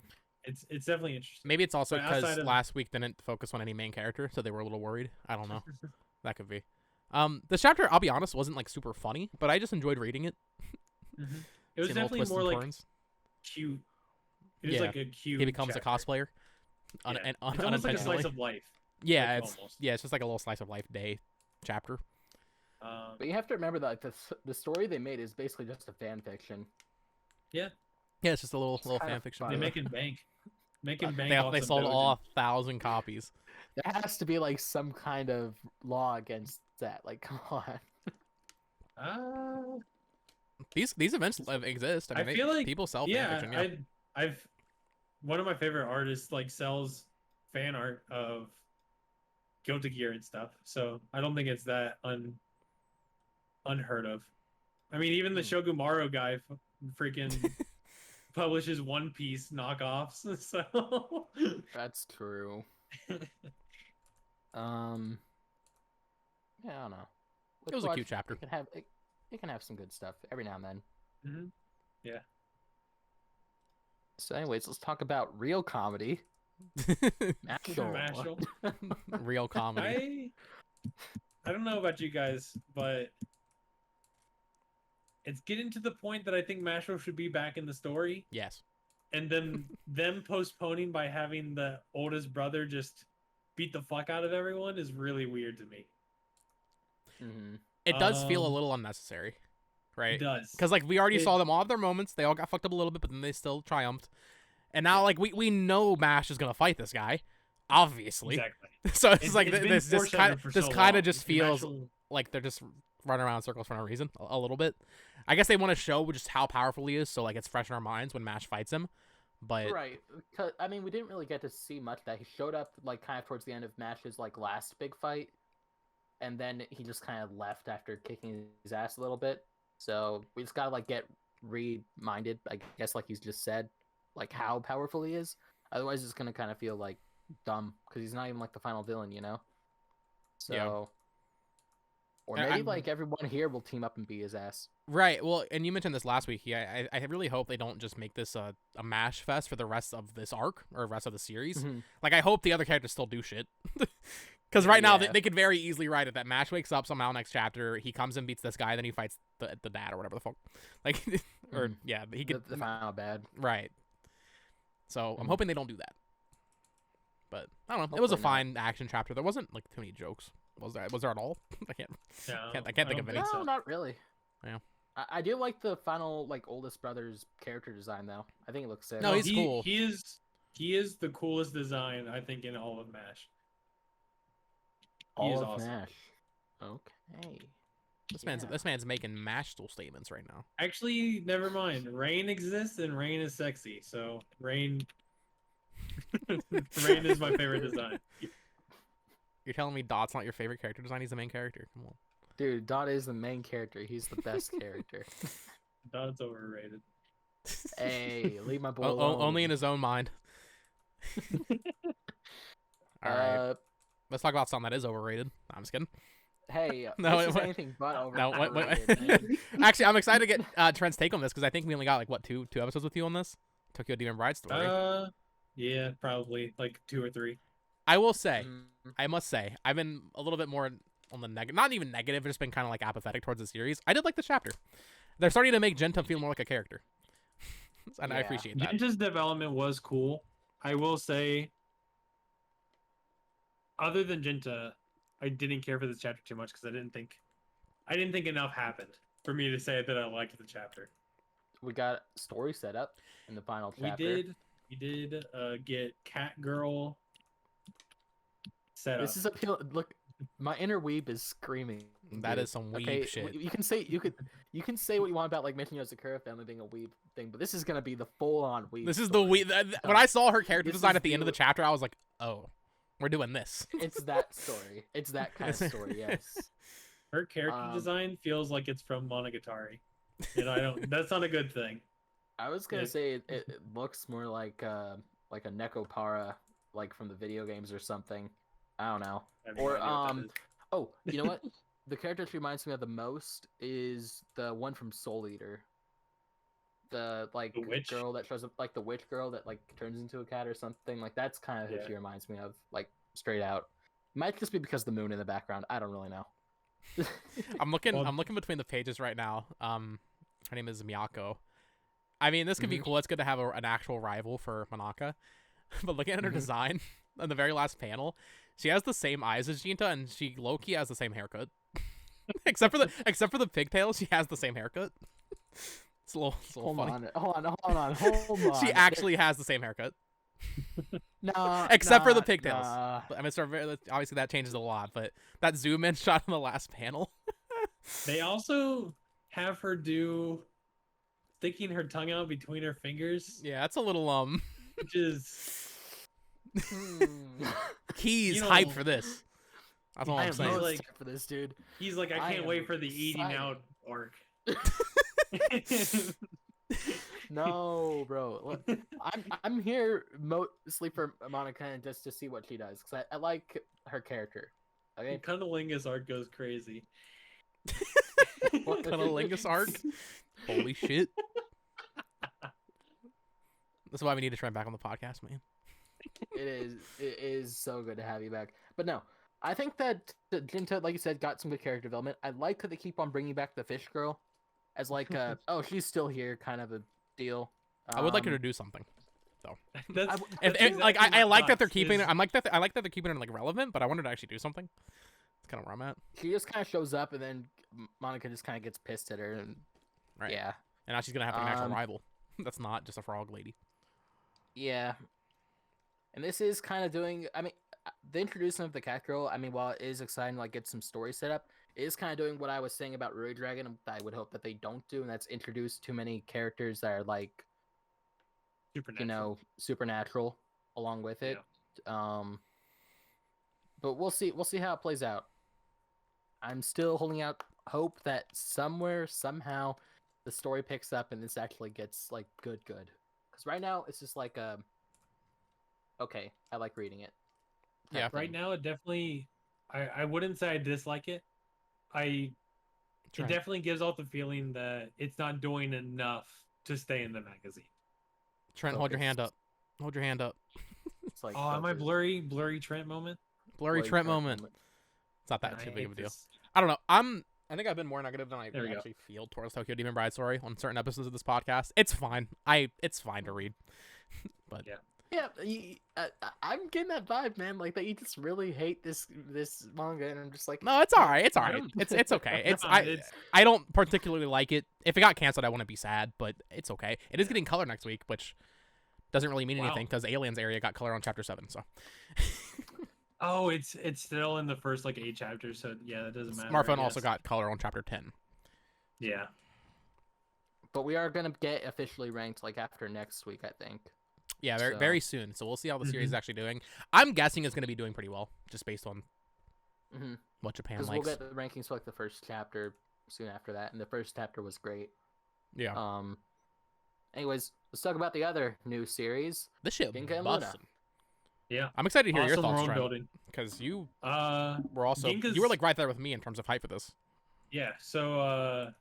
S1: It's definitely interesting.
S3: Maybe it's also because last week didn't focus on any main character, so they were a little worried. I don't know. That could be. This chapter, I'll be honest, wasn't like super funny, but I just enjoyed reading it.
S1: Mm-hmm. It was definitely more like cute. It was like a cute.
S3: He becomes
S1: chapter.
S3: a cosplayer.
S1: It's almost like a slice of life.
S3: Yeah, it's just like a little slice of life day chapter.
S2: But you have to remember that the story they made is basically just a fan fiction.
S1: Yeah.
S3: Yeah, it's just a little fan fiction.
S1: They're making bank. They
S3: sold all 1,000 copies.
S2: There has to be like some kind of law against that. Like, come on.
S3: These events exist. I mean,
S1: feel like
S3: people sell fan fiction. Yeah,
S1: I've one of my favorite artists like sells fan art of Guilty Gear and stuff. So I don't think it's that unheard of. I mean, even the Shogumaru guy freaking publishes One Piece knockoffs. So
S2: that's true. Yeah, I don't know.
S3: It was a cute chapter.
S2: It can have some good stuff every now and then.
S1: Mm-hmm. Yeah.
S2: So, anyways, let's talk about real comedy.
S1: Mashle.
S3: Real comedy.
S1: I don't know about you guys, but it's getting to the point that I think Mashle should be back in the story.
S3: Yes.
S1: And then them postponing by having the oldest brother just beat the fuck out of everyone is really weird to me.
S2: Mm-hmm.
S3: It does feel a little unnecessary, right?
S1: It does.
S3: Because like we already saw them all have their moments. They all got fucked up a little bit, but then they still triumphed. And now like we know Mash is gonna fight this guy, obviously.
S1: Exactly.
S3: So it's like this kind of just feels like they're just running around in circles for no reason a little bit. I guess they want to show just how powerful he is, so like it's fresh in our minds when Mash fights him. But
S2: right, I mean, we didn't really get to see much of that. He showed up like kind of towards the end of Mash's like last big fight, and then he just kind of left after kicking his ass a little bit. So we just gotta like get reminded, I guess, like he's just said, like how powerful he is. Otherwise, it's gonna kind of feel like dumb because he's not even like the final villain, you know. So. Yeah. Or maybe like everyone here will team up and beat his ass.
S3: Right. Well, and you mentioned this last week. Yeah, I really hope they don't just make this a Mash fest for the rest of this arc or rest of the series. Mm-hmm. Like, I hope the other characters still do shit. Because right now they could very easily write it that Mash wakes up somehow next chapter. He comes and beats this guy, then he fights the dad or whatever the fuck. Like, or yeah, he could
S2: the final bad.
S3: Right. So I'm hoping they don't do that. But I don't know. Hopefully it was a fine action chapter. There wasn't like too many jokes. Was there at all? I can't think of any.
S2: No, not really.
S3: Yeah.
S2: I do like the final like oldest brother's character design though. I think it looks sick.
S3: No, he's cool.
S1: He is the coolest design I think in all of Mash.
S2: All of awesome. Mash. Okay.
S3: This man's making Mashal statements right now.
S1: Actually, never mind. Rain exists and Rain is sexy. So Rain is my favorite design.
S3: You're telling me Dot's not your favorite character design? He's the main character. Come on.
S2: Dude, Dot is the main character. He's the best character.
S1: Dot's overrated.
S2: Hey, leave my boy alone.
S3: Only in his own mind. All right. Let's talk about something that is overrated. No, I'm just kidding.
S2: Hey,
S3: No,
S2: this is anything but
S3: wait.
S2: overrated, man.
S3: Actually, I'm excited to get Trent's take on this because I think we only got like what two episodes with you on this Tokyo Demon Bride story.
S1: Yeah, probably like 2 or 3.
S3: I will say, I must say, I've been a little bit more on the negative, not even negative, just been kind of like apathetic towards the series. I did like the chapter. They're starting to make Ginta feel more like a character, and I appreciate that.
S1: Ginta's development was cool. I will say, other than Ginta, I didn't care for this chapter too much because I didn't think enough happened for me to say that I liked the chapter.
S2: We got story set up in the final chapter.
S1: We did get Cat Girl set up.
S2: This is appeal. Look, my inner weeb is screaming.
S3: That is some weeb shit.
S2: You can say what you want about like mentioning Yozakura family being a weeb thing, but this is gonna be the full on weeb.
S3: This is the weeb. When I saw her character design at the end of the chapter, I was like, oh, we're doing this.
S2: It's that story. It's that kind of story. Yes.
S1: Her character design feels like it's from Monogatari. You know, that's not a good thing.
S2: I was gonna say it looks more like a Nekopara, like from the video games or something. I don't know. Or oh, you know what? The character that reminds me of the most is the one from Soul Eater. The
S1: witch
S2: girl that shows up, like the witch girl that like turns into a cat or something. Like that's kind of who she reminds me of, like straight out. Might just be because of the moon in the background. I don't really know.
S3: I'm looking between the pages right now. Her name is Miyako. I mean, this could be cool. It's good to have an actual rival for Manaka. But looking at her design on the very last panel, she has the same eyes as Ginta, and she low-key has the same haircut. except for the pigtails, she has the same haircut. It's a little funny.
S2: Hold on.
S3: She actually has the same haircut.
S2: No,
S3: except for the pigtails. I mean, obviously that changes a lot, but that zoom in shot on the last panel.
S1: They also have her sticking her tongue out between her fingers.
S3: Yeah, that's a little
S1: which is
S3: Key's hype for this. That's all I'm saying.
S2: Like, for this dude.
S1: He's like, I can't wait for the eating out arc.
S2: No, bro. Look, I'm here mostly for Monica and just to see what she does because I like her character. Okay.
S1: Cunnilingus arc goes crazy.
S3: What Cunnilingus arc? Holy shit! That's why we need to Trent back on the podcast, man.
S2: It is so good to have you back. But no, I think that Ginta, like you said, got some good character development. I like that they keep on bringing back the fish girl as like oh, she's still here kind of a deal.
S3: I would like her to do something, though.
S1: I
S3: like that they're keeping it. I like that they're keeping it like relevant, but I wanted to actually do something. That's kind of where I'm at.
S2: She just kind of shows up, and then Monica just kind of gets pissed at her, and yeah.
S3: And now she's gonna have an actual rival. That's not just a frog lady.
S2: Yeah. And this is kind of doing. I mean, the introduction of the cat girl. I mean, while it is exciting, like get some story set up, it is kind of doing what I was saying about Rui Dragon. That I would hope that they don't do, and that's introduce too many characters that are like, supernatural along with it. Yeah. But we'll see. We'll see how it plays out. I'm still holding out hope that somewhere, somehow, the story picks up and this actually gets like good. Because right now it's just like okay, I like reading it.
S3: Yeah.
S1: Right now it definitely. I wouldn't say I dislike it. It definitely gives off the feeling that it's not doing enough to stay in the magazine.
S3: Trent, hold your hand up. Hold your hand up.
S2: It's like
S1: am I blurry Trent moment?
S3: Blurry Trent moment. It's not that too big of a deal. I don't know. I think I've been more negative than I actually feel towards Tokyo Demon Bride story on certain episodes of this podcast. It's fine. It's fine to read. But
S2: yeah, I'm getting that vibe, man. Like that you just really hate this manga, and I'm just like,
S3: no, it's all right. It's all right. It's okay. I don't particularly like it. If it got canceled, I wouldn't be sad, but it's okay. It is getting color next week, which doesn't really mean anything because Aliens area got color on chapter 7. So.
S1: Oh, it's still in the first like 8 chapters, so yeah, that doesn't matter.
S3: Smartphone also got color on chapter 10.
S1: Yeah.
S2: But we are gonna get officially ranked like after next week, I think.
S3: Yeah, very soon. So we'll see how the series is actually doing. I'm guessing it's going to be doing pretty well, just based on what Japan likes.
S2: Because we'll get the rankings for like the first chapter soon after that, and the first chapter was great.
S3: Yeah.
S2: Anyways, let's talk about the other new series.
S3: This shit
S2: Ginka
S3: bussin'.
S1: Yeah.
S3: I'm excited to hear your
S1: Awesome
S3: thoughts,
S1: world
S3: Trent,
S1: building.
S3: because you
S1: Uh,
S3: were also
S1: Ginka's-
S3: you were like right there with me in terms of hype for this.
S1: Yeah. So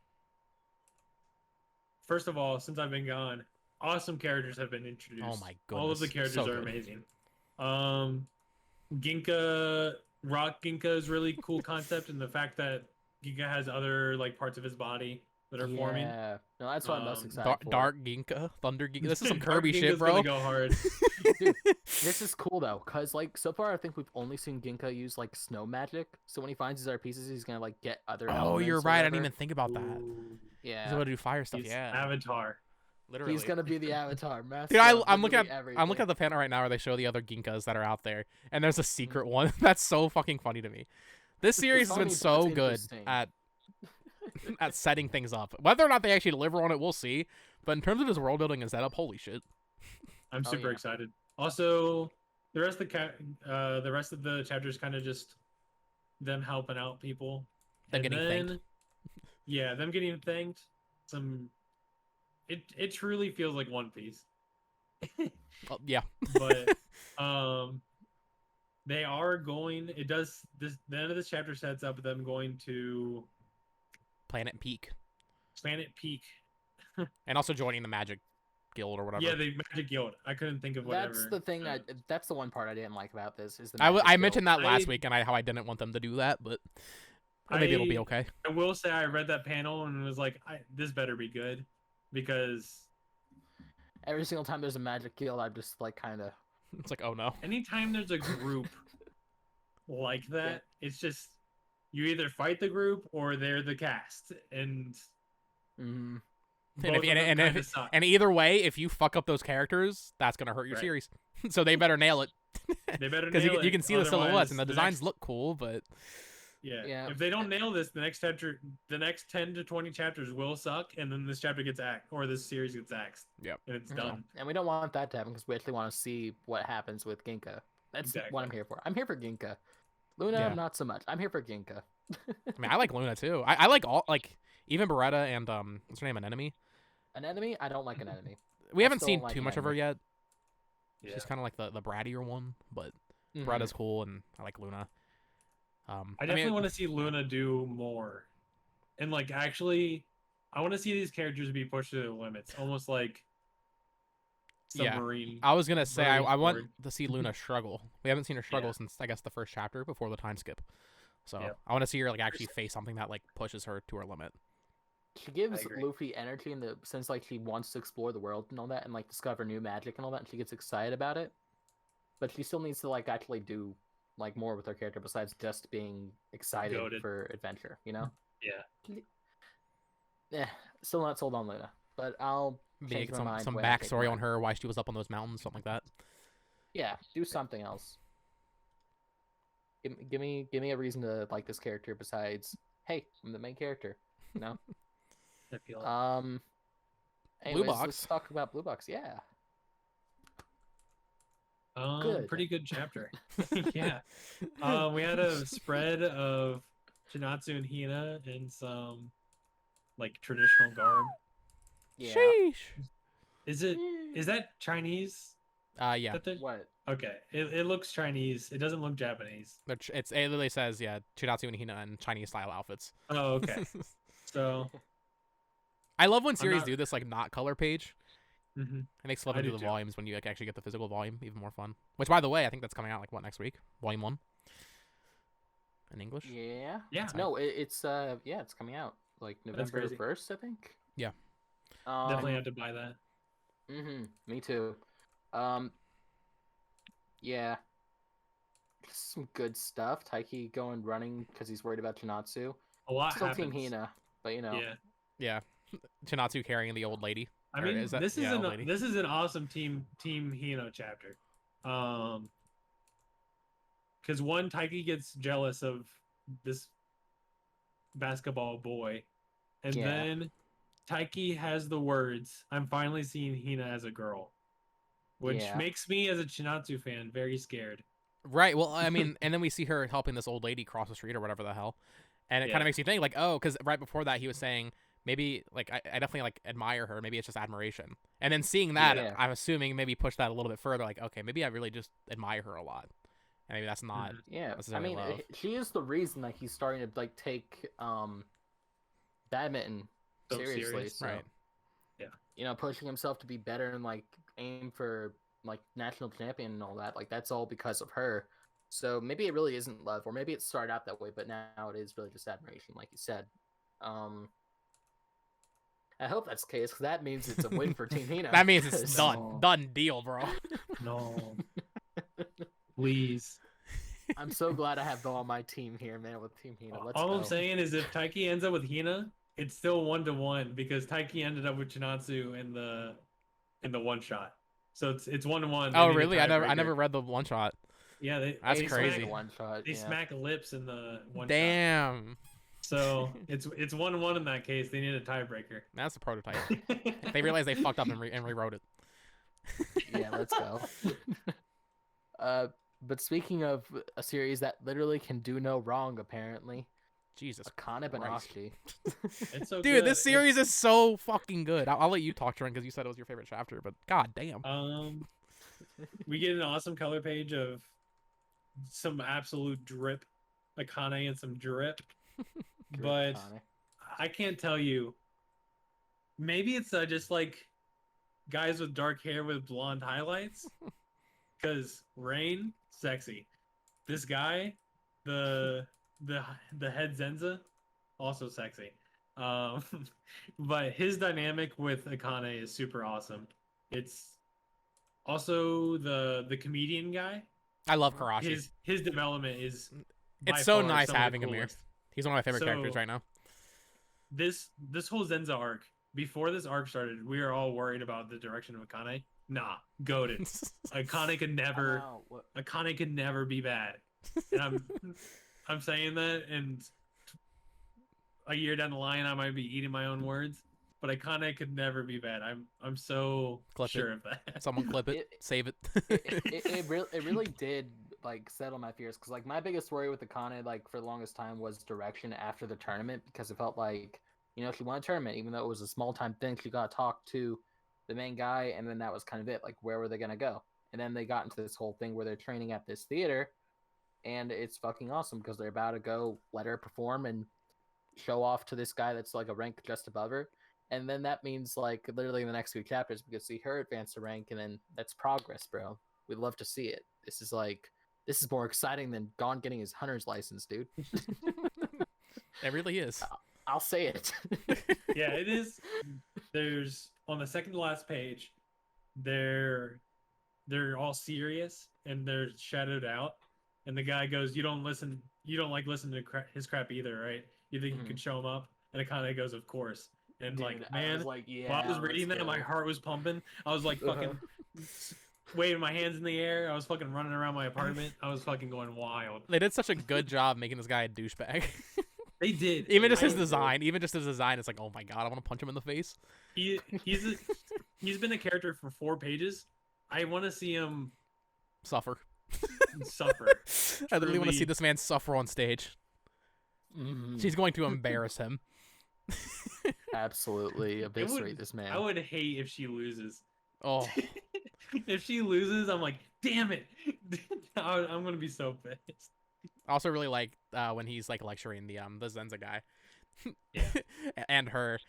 S1: first of all, since I've been gone, awesome characters have been introduced.
S3: Oh my
S1: All of the
S3: goodness,
S1: characters
S3: so
S1: are
S3: good.
S1: amazing. Rock Ginka is really cool concept, and the fact that Ginka has other like parts of his body that are forming.
S2: Yeah, no, that's what I'm most excited for.
S3: Dark Ginka, Thunder Ginka. This is some
S1: Dark
S3: Kirby shit,
S1: Ginka's
S3: bro.
S1: gonna go hard.
S2: Dude, this is cool though, cause like so far I think we've only seen Ginka use like snow magic. So when he finds his other pieces, he's gonna like get other.
S3: Oh, you're
S2: elements or
S3: right. I
S2: whatever.
S3: didn't even think about that.
S1: Ooh,
S3: He's
S2: Yeah,
S3: able to do fire stuff.
S1: he's
S3: Yeah,
S1: Avatar.
S3: literally.
S2: he's gonna be the Avatar. Master
S3: Dude,
S2: of
S3: I'm looking at
S2: literally
S3: I'm looking at
S2: everything.
S3: the panel right now where they show the other Ginkas that are out there, and there's a secret one that's so fucking funny to me. This series has been
S2: funny, but
S3: so
S2: it's
S3: good
S2: interesting.
S3: at setting things up. Whether or not they actually deliver on it, we'll see. But in terms of this world building and setup, holy shit!
S1: I'm
S2: Oh,
S1: super
S2: yeah.
S1: excited. Also, the rest of the chapters kind of just them helping out people.
S3: Them getting thanked.
S1: Yeah, them getting thanked. It truly feels like One Piece.
S3: Well, yeah,
S1: But they are going. It does this. The end of this chapter sets up them going to
S3: Planet Peak,
S1: Planet Peak.
S3: and also joining the Magic Guild or whatever.
S1: Yeah, the Magic Guild. I couldn't think of whatever.
S2: That's the thing. That's the one part I didn't like about this. Is the
S3: I
S2: Magic
S3: mentioned
S2: Guild.
S3: that last week, and how I didn't want them to do that, but maybe it'll be okay.
S1: I will say I read that panel and was like, this better be good, because
S2: Every single time there's a Magic Guild, I'm just like kind of.
S3: It's like, oh no.
S1: anytime there's a group like that, it's just you either fight the group or they're the cast, and
S2: Mm-hmm.
S3: And,
S1: both of them kinda suck.
S3: and either way, if you fuck up those characters, that's gonna hurt your
S1: Right.
S3: series. So they better nail it.
S1: They better
S3: Because
S1: nail
S3: you
S1: it,
S3: can see the silhouettes
S1: otherwise
S3: and the designs look cool, but
S1: Yeah. If they don't nail this, the next chapter, the next 10 to 20 chapters will suck, and then this chapter gets axed, or this series gets axed.
S3: Yep.
S1: And it's done.
S2: And we don't want that to happen because we actually want to see what happens with Ginka. That's
S1: Exactly.
S2: what I'm here for. I'm here for Ginka. Luna,
S3: Yeah.
S2: not so much. I'm here for Ginka.
S3: I mean, I like Luna too. I like all, like, even Beretta and what's her name, an enemy.
S2: An enemy? I don't like an enemy.
S3: We
S2: I
S3: haven't
S2: still
S3: seen
S2: don't like
S3: too
S2: an
S3: much of her
S2: enemy.
S3: yet.
S1: Yeah.
S3: She's kind of like the brattier one, but
S2: Mhm.
S3: Beretta's cool, and I like Luna.
S1: I definitely
S3: mean,
S1: want to see Luna do more, and like actually, I want to see these characters be pushed to their limits, almost like
S3: Yeah.
S1: Submarine.
S3: I was gonna say I want
S1: forward.
S3: to see Luna struggle. We haven't seen her struggle
S1: Yeah.
S3: since I guess the first chapter before the time skip. So
S1: Yep.
S3: I want to see her like actually face something that like pushes her to her limit.
S2: She gives
S1: agree.
S2: Luffy energy in the sense like she wants to explore the world and all that and like discover new magic and all that and she gets excited about it. But she still needs to like actually do like more with her character besides just being excited
S1: Goated.
S2: for adventure, you know?
S1: Yeah.
S2: Yeah, still not sold on Luna. But I'll
S3: Maybe
S2: change my
S3: some
S2: mind
S3: some
S2: when I change
S3: backstory
S2: my
S3: on her, why she was up on those mountains, something like that.
S2: Yeah, do something else. Give me a reason to like this character besides, hey, I'm the main character. You know?
S1: I feel it.
S2: Anyways,
S3: Box.
S2: let's talk about Blue Box. Yeah. good.
S1: Pretty good chapter. Yeah. We had a spread of Shinatsu and Hina in some like traditional garb.
S2: Yeah.
S3: Sheesh.
S1: Is that Chinese?
S3: Yeah.
S2: What?
S1: Okay. It looks Chinese. It doesn't look Japanese.
S3: It literally says Chunatsu and Hina in Chinese style outfits.
S1: Oh, okay. So
S3: I love when series
S1: not-
S3: do this like not color page.
S1: mhm.
S3: It makes love
S1: I
S3: into
S1: do
S3: the
S1: too.
S3: volumes when you like, actually get the physical volume, even more fun. Which, by the way, I think that's coming out like what next week, volume 1, in English.
S2: Yeah.
S1: Yeah.
S2: No, it's it's coming out like November
S1: crazy.
S2: 1st, I think.
S3: Yeah.
S1: Definitely have to buy that.
S2: Me too. Yeah. Some good stuff. Taiki going running because he's worried about Chinatsu.
S1: A lot
S2: Still
S1: happens.
S2: Team Hina, but you know.
S1: Yeah.
S3: Yeah. Chinatsu carrying the old lady.
S1: I
S3: Or
S1: mean,
S3: is that-
S1: this is
S3: yeah, old lady.
S1: this is an awesome team Hino chapter. Because one, Taiki gets jealous of this basketball boy, and
S2: Yeah.
S1: then Taiki has the words, "I'm finally seeing Hina as a girl," which
S2: Yeah.
S1: makes me, as a Chinatsu fan, very scared.
S3: Right. Well, I mean, and then we see her helping this old lady cross the street or whatever the hell, and it kind
S1: Yeah.
S3: of makes you think like, oh, because right before that he was saying maybe like I definitely like admire her. Maybe it's just admiration. And then seeing that,
S2: Yeah.
S3: I'm assuming maybe push that a little bit further. Like, okay, maybe I really just admire her a lot. And maybe that's not
S2: Yeah, I
S3: necessarily
S2: mean,
S3: love.
S2: she is the reason like he's starting to like take badminton
S1: So
S2: seriously.
S1: serious.
S2: So,
S3: Right.
S2: you know, pushing himself to be better and like aim for like national champion and all that. Like that's all because of her. So maybe it really isn't love, or maybe it started out that way, but now it is really just admiration, like you said. I hope that's the case, because that means it's a win for Team Hina.
S3: That means it's
S1: No.
S3: done deal, bro.
S1: No. Please.
S2: I'm so glad I have Bo on my team here, man, with Team Hina. Let's
S1: All
S2: go.
S1: I'm saying is if Taiki ends up with Hina, it's still 1-1 because Taiki ended up with Chinatsu in the one shot. So it's 1-1.
S3: Oh really? I never read the one shot.
S1: Yeah,
S3: That's crazy.
S2: One shot.
S1: They smack lips in the one shot.
S3: Damn.
S1: So it's 1-1 in that case. They need a tiebreaker.
S3: That's the prototype. They realized they fucked up and rewrote it.
S2: Yeah, let's go. But speaking of a series that literally can do no wrong, apparently,
S3: Jesus
S2: Akane-Banashi.
S1: It's so
S3: Dude,
S1: good.
S3: this series is so fucking good. I'll let you talk, Trent, because you said it was your favorite chapter. But god damn.
S1: We get an awesome color page of some absolute drip, Akane and some drip. But I can't tell you. Maybe it's just like guys with dark hair with blonde highlights. Because Rain, sexy. This guy, the head Zenza, also sexy. But his dynamic with Akane is super awesome. It's also the comedian guy.
S3: I love Karashi.
S1: His development is.
S3: It's so nice having him here. He's one of my favorite characters right now.
S1: This whole Zenza arc, before this arc started, we were all worried about the direction of Akane. Nah, goated. Akane could never be bad. And I'm saying that, and a year down the line, I might be eating my own words. But Akane could never be bad. I'm so sure of that.
S3: Someone clip it, save it.
S2: It really did like settle my fears, because like my biggest worry with Akane like for the longest time was direction after the tournament, because it felt like, you know, she won a tournament even though it was a small time thing. She got to talk to the main guy, and then that was kind of it. Like, where were they gonna go? And then they got into this whole thing where they're training at this theater, and it's fucking awesome because they're about to go let her perform and show off to this guy that's like a rank just above her. And then that means like literally in the next few chapters we could see her advance to rank, and then that's progress, bro. We'd love to see it. This is more exciting than Gon getting his hunter's license, dude.
S3: It really is.
S2: I'll say it.
S1: Yeah, it is. There's on the second to last page, they're all serious and they're shadowed out, and the guy goes, you don't like listening to his crap either, right? You think you could show him up? And it kind of goes, of course. And dude, like, man, I was like, yeah, while I was reading that, my heart was pumping. I was like fucking waving my hands in the air. I was fucking running around my apartment. I was fucking going wild.
S3: They did such a good job making this guy a douchebag.
S1: They did.
S3: Even just his design. It's like, oh my god, I want to punch him in the face.
S1: He's been a character for 4 pages. I want to see him
S3: suffer.
S1: I
S3: literally want to see this man suffer on stage. She's going to embarrass him.
S2: Absolutely eviscerate this man.
S1: I would hate if she loses.
S3: Oh.
S1: If she loses, I'm like, damn it. I'm gonna be so pissed.
S3: I also really like when he's like lecturing the Zenza guy.
S1: Yeah.
S3: And her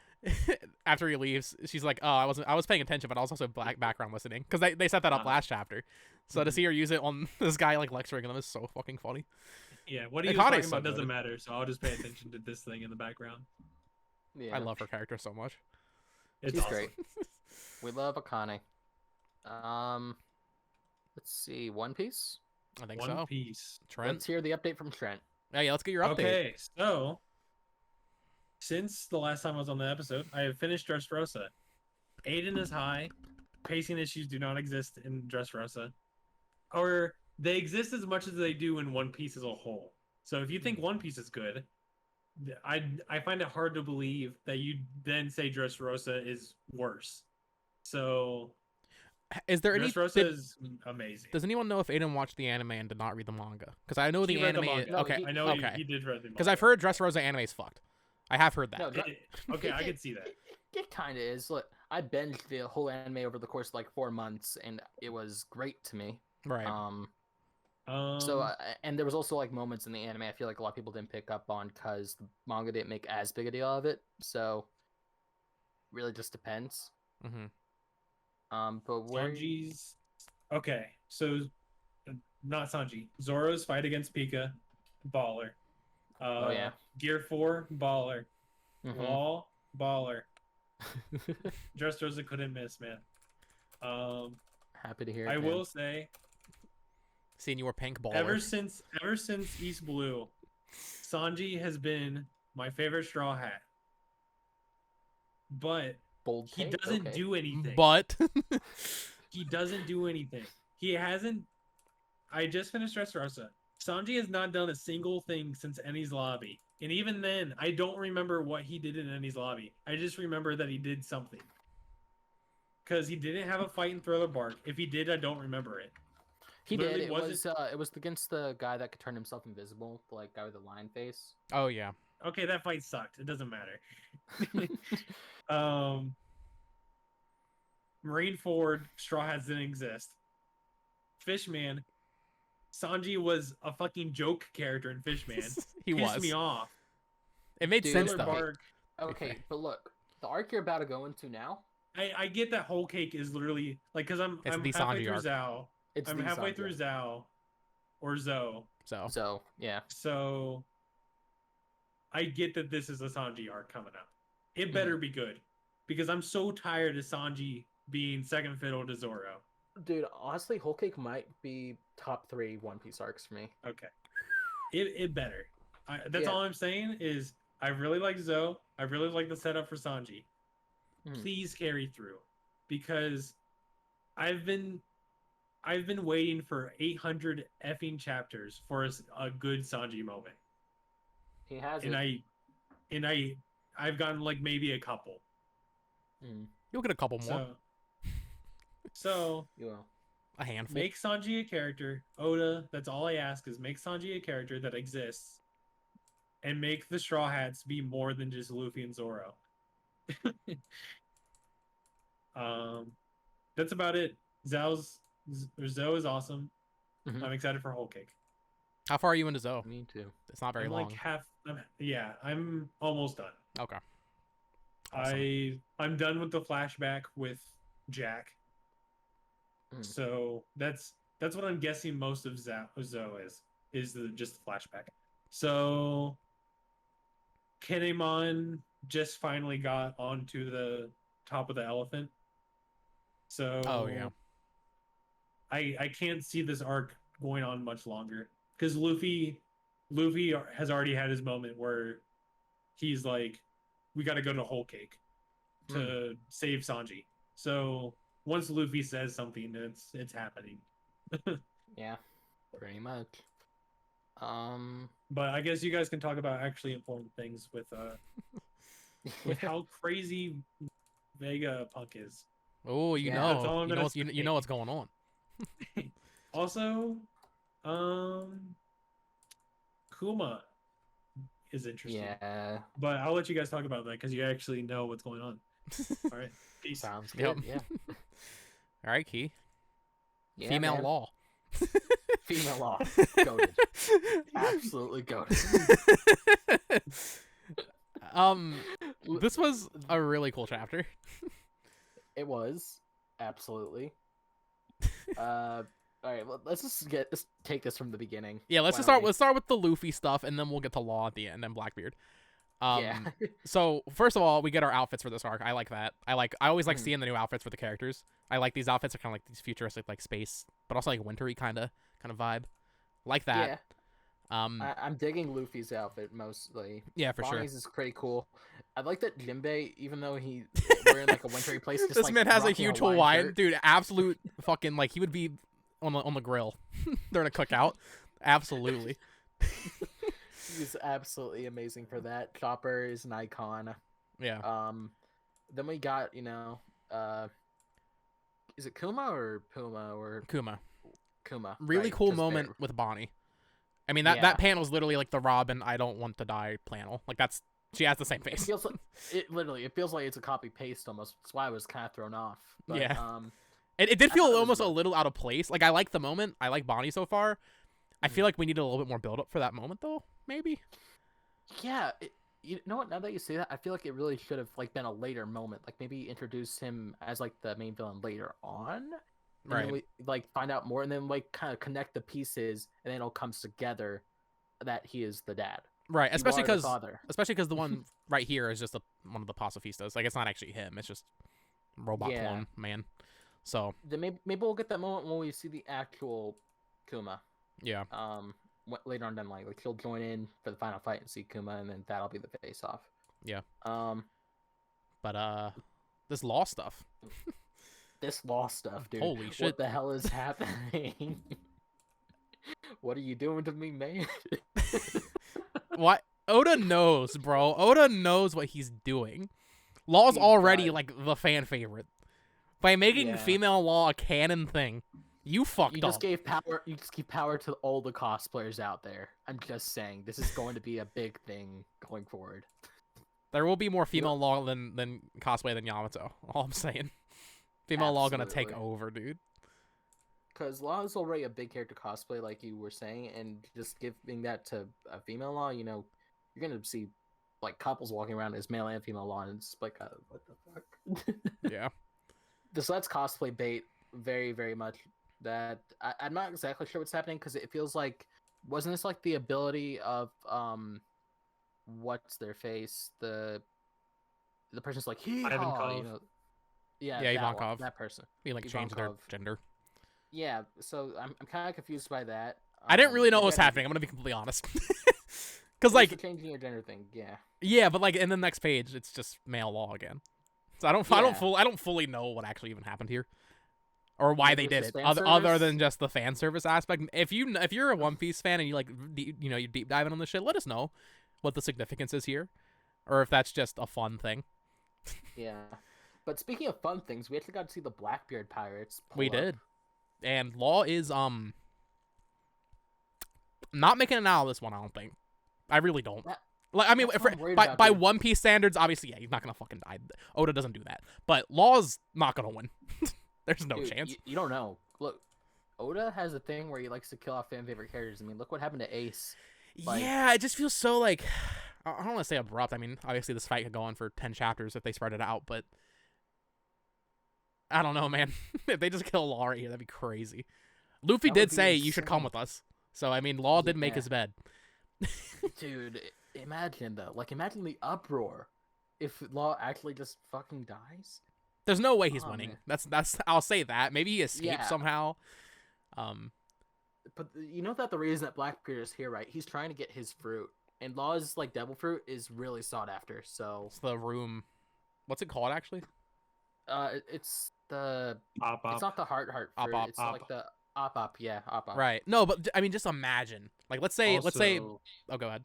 S3: after he leaves, she's like, oh, I was paying attention, but I was also background listening, because they set that up last chapter. So to see her use it on this guy like lecturing them is so fucking funny.
S1: Yeah, what he was talking about doesn't matter, so I'll just pay attention to this thing in the background.
S3: Yeah. I love her character so much.
S2: She's awesome. Great. We love Akane. Let's see, One Piece?
S3: I think so.
S1: One Piece.
S3: Trent?
S2: Let's hear the update from Trent.
S3: Yeah, let's get your update.
S1: Okay, so since the last time I was on the episode, I have finished Dressrosa. Aiden is high. Pacing issues do not exist in Dressrosa. Or they exist as much as they do in One Piece as a whole. So if you think One Piece is good, I find it hard to believe that you then say Dressrosa is worse. So
S3: is there any
S1: Dressrosa is amazing.
S3: Does anyone know if Aiden watched the anime and did not read the manga? Because I know the anime.
S1: Okay, I know he did read the manga.
S3: Because I've heard Dressrosa anime is fucked. I have heard that.
S2: No,
S1: Okay, I can see that.
S2: It kind of is. Look, I binged the whole anime over the course of like 4 months, and it was great to me.
S3: Right.
S2: So, and there was also like moments in the anime I feel like a lot of people didn't pick up on because the manga didn't make as big a deal of it. So, really just depends. But where?
S1: Sanji's. Okay, so not Sanji. Zoro's fight against Pika, baller.
S2: Oh yeah.
S1: Gear 4, baller. Wall, baller. Dressrosa couldn't miss, man.
S2: Happy to hear it.
S1: I will say,
S3: seeing you were pink baller.
S1: Ever since East Blue, Sanji has been my favorite Straw Hat. But he doesn't do anything.
S3: But
S1: he doesn't do anything. He hasn't. I just finished Dressrosa. Sanji has not done a single thing since Eni's Lobby. And even then, I don't remember what he did in Eni's Lobby. I just remember that he did something. Because he didn't have a fight in Thriller Bark. If he did, I don't remember it.
S2: He did. It was against the guy that could turn himself invisible, the like guy with the lion face.
S3: Oh yeah.
S1: Okay, that fight sucked. It doesn't matter. Marineford, Straw Hats didn't exist. Fishman, Sanji was a fucking joke character in Fishman.
S3: He
S1: Pissed
S3: was.
S1: me off.
S3: It made sense though.
S1: Bark,
S2: okay, but look, the arc you're about to go into now.
S1: I get that Whole Cake is literally like because I'm halfway through Zhao. I'm halfway through Zhao or Zoe.
S2: So yeah.
S1: So I get that this is a Sanji arc coming up. It better be good because I'm so tired of Sanji being second fiddle to Zoro.
S2: Dude, honestly, Whole Cake might be top 3 One Piece arcs for me.
S1: Okay, it better. That's all I'm saying is I really like Zoe. I really like the setup for Sanji. Please carry through, because I've been waiting for 800 effing chapters for a good Sanji moment.
S2: He has
S1: and I've gotten like maybe a couple.
S3: You'll get a couple more.
S1: So
S2: you will.
S3: A handful.
S1: Make Sanji a character, Oda. That's all I ask is make Sanji a character that exists, and make the Straw Hats be more than just Luffy and Zoro. That's about it. Zoe is awesome. I'm excited for Whole Cake.
S3: How far are you into Zoe?
S2: Me too.
S3: It's not very long.
S1: Like half. I'm almost done.
S3: Okay. Awesome.
S1: I'm done with the flashback with Jack. So that's what I'm guessing most of Zoe is just the flashback. So Kinemon just finally got onto the top of the elephant. So I can't see this arc going on much longer because Luffy has already had his moment where he's like, we got to go to Whole Cake to save Sanji. So once Luffy says something, it's happening.
S2: Yeah, pretty much.
S1: But I guess you guys can talk about actually important things with how crazy Vegapunk is.
S3: Oh, you know what's going on.
S1: Also, Kuma is interesting.
S2: Yeah.
S1: But I'll let you guys talk about that because you actually know what's going on. All right. Peace.
S2: Sounds good. Yeah.
S3: All right, Key.
S2: Yeah,
S3: Female
S2: man.
S3: law.
S2: Female law. Goated. Absolutely goated.
S3: This was a really cool chapter.
S2: It was. Absolutely. All right, let's take this from the beginning.
S3: Yeah, let's start with the Luffy stuff, and then we'll get to Law at the end and Blackbeard. So first of all, we get our outfits for this arc. I like that. I always like seeing the new outfits for the characters. I like these outfits. Are kind of like these futuristic, like space, but also like wintry kind of vibe. Like that.
S2: Yeah. I'm digging Luffy's outfit mostly.
S3: Yeah, for sure.
S2: Bonnie's is pretty cool. I like that Jinbei, even though we're in like a wintry place. Just,
S3: this
S2: like,
S3: man has a huge Hawaiian
S2: shirt.
S3: dude. Absolute fucking like he would be on the grill during a cookout. Absolutely.
S2: He's absolutely amazing for that. Chopper is an icon.
S3: Yeah.
S2: Then we got, is it Kuma or Puma or
S3: Kuma?
S2: Kuma.
S3: Really
S2: right,
S3: cool moment with Bonnie. I mean that panel is literally like the Robin I don't want to die panel. Like that's She has the same
S2: It
S3: face.
S2: feels like it feels like it's a copy paste almost. That's why I was kind of thrown off. But,
S3: Yeah. It did feel
S2: thought it was
S3: almost a
S2: good.
S3: little out of place. Like, I like the moment. I like Bonnie so far. I feel like we need a little bit more build up for that moment, though. Maybe.
S2: Yeah. You know what? Now that you say that, I feel like it really should have like been a later moment. Like maybe introduce him as like the main villain later on. And
S3: Right.
S2: then we like find out more, and then like kind of connect the pieces, and then it all comes together that he is the dad.
S3: Right.
S2: You
S3: Especially
S2: are the
S3: because
S2: father.
S3: the one right here is just one of the pacifistas. Like, it's not actually him. It's just robot
S2: Yeah.
S3: clone man. So
S2: Then maybe we'll get that moment when we see the actual Kuma.
S3: yeah.
S2: Later on down the line, like he'll join in for the final fight and see Kuma, and then that'll be the face off.
S3: Yeah.
S2: But
S3: this law stuff.
S2: this law stuff, dude.
S3: Holy shit.
S2: What the hell is happening? What are you doing to me, man?
S3: What? Oda knows, bro. Oda knows what he's doing. Law's already like the fan favorite. By making female law a canon thing, you fucked up.
S2: You just gave power to all the cosplayers out there. I'm just saying, this is going to be a big thing going forward.
S3: There will be more female law than cosplay than Yamato. All I'm saying. Female law gonna take over, dude.
S2: Because law is already a big character cosplay, like you were saying, and just giving that to a female law, you know, you're gonna see like couples walking around as male and female law, and it's like, what the fuck?
S3: Yeah.
S2: This lets cosplay bait very, very much. That I'm not exactly sure what's happening, because it feels like, wasn't this like the ability of what's their face, the person's like
S1: Ivankov.
S2: you know, yeah,
S3: Ivankov.
S2: that person.
S3: He like changed their gender.
S2: Yeah, so I'm kind of confused by that.
S3: I didn't really know what was happening. I'm gonna be completely honest. Because like
S2: changing your gender thing, yeah.
S3: Yeah, but like in the next page, it's just male law again. So I don't fully know what actually even happened here, or why they did it, other than just the fan service aspect. If you're a One Piece fan and you like you're deep diving on this shit, let us know what the significance is here, or if that's just a fun thing.
S2: Yeah, but speaking of fun things, we actually got to see the Blackbeard pirates.
S3: We did, and Law is not making it out of this one. I don't think. I really don't. Like, I mean, by One Piece standards, obviously, yeah, he's not gonna fucking die. Oda doesn't do that. But Law's not gonna win. There's no chance.
S2: You don't know. Look, Oda has a thing where he likes to kill off fan favorite characters. I mean, look what happened to Ace. Like,
S3: yeah, it just feels so like, I don't want to say abrupt. I mean, obviously this fight could go on for 10 chapters if they spread it out, but I don't know, man. If they just kill Law right here, that'd be crazy. Luffy did say you should come with us. So I mean, Law did make his bed.
S2: Dude. Imagine though, like imagine the uproar if Law actually just fucking dies.
S3: There's no way he's winning. Man. That's I'll say that. Maybe he escaped somehow.
S2: But you know that the reason that Blackbeard is here, right? He's trying to get his fruit, and Law's like devil fruit is really sought after. So
S3: it's the room. What's it called actually?
S2: It's the
S1: Op.
S2: It's not the heart fruit. It's like the op. Yeah, op.
S3: Right. No, but I mean, just imagine. Like, let's say. Oh, go ahead.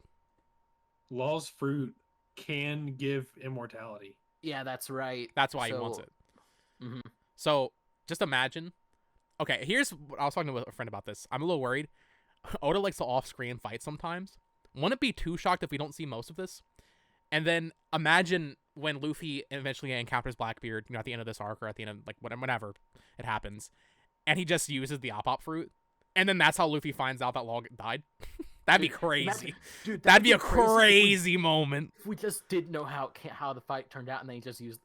S1: Law's fruit can give immortality.
S2: Yeah, that's right.
S3: That's why he wants it. Mm-hmm. So just imagine. Okay, here's I was talking to a friend about this. I'm a little worried. Oda likes to off-screen fight sometimes. Wouldn't it be too shocked if we don't see most of this? And then imagine when Luffy eventually encounters Blackbeard, at the end of this arc or at the end of like whenever it happens, and he just uses the op fruit, and then that's how Luffy finds out that Law died. That'd be crazy. That'd be a crazy moment.
S2: If we just didn't know how the fight turned out, and then he just used.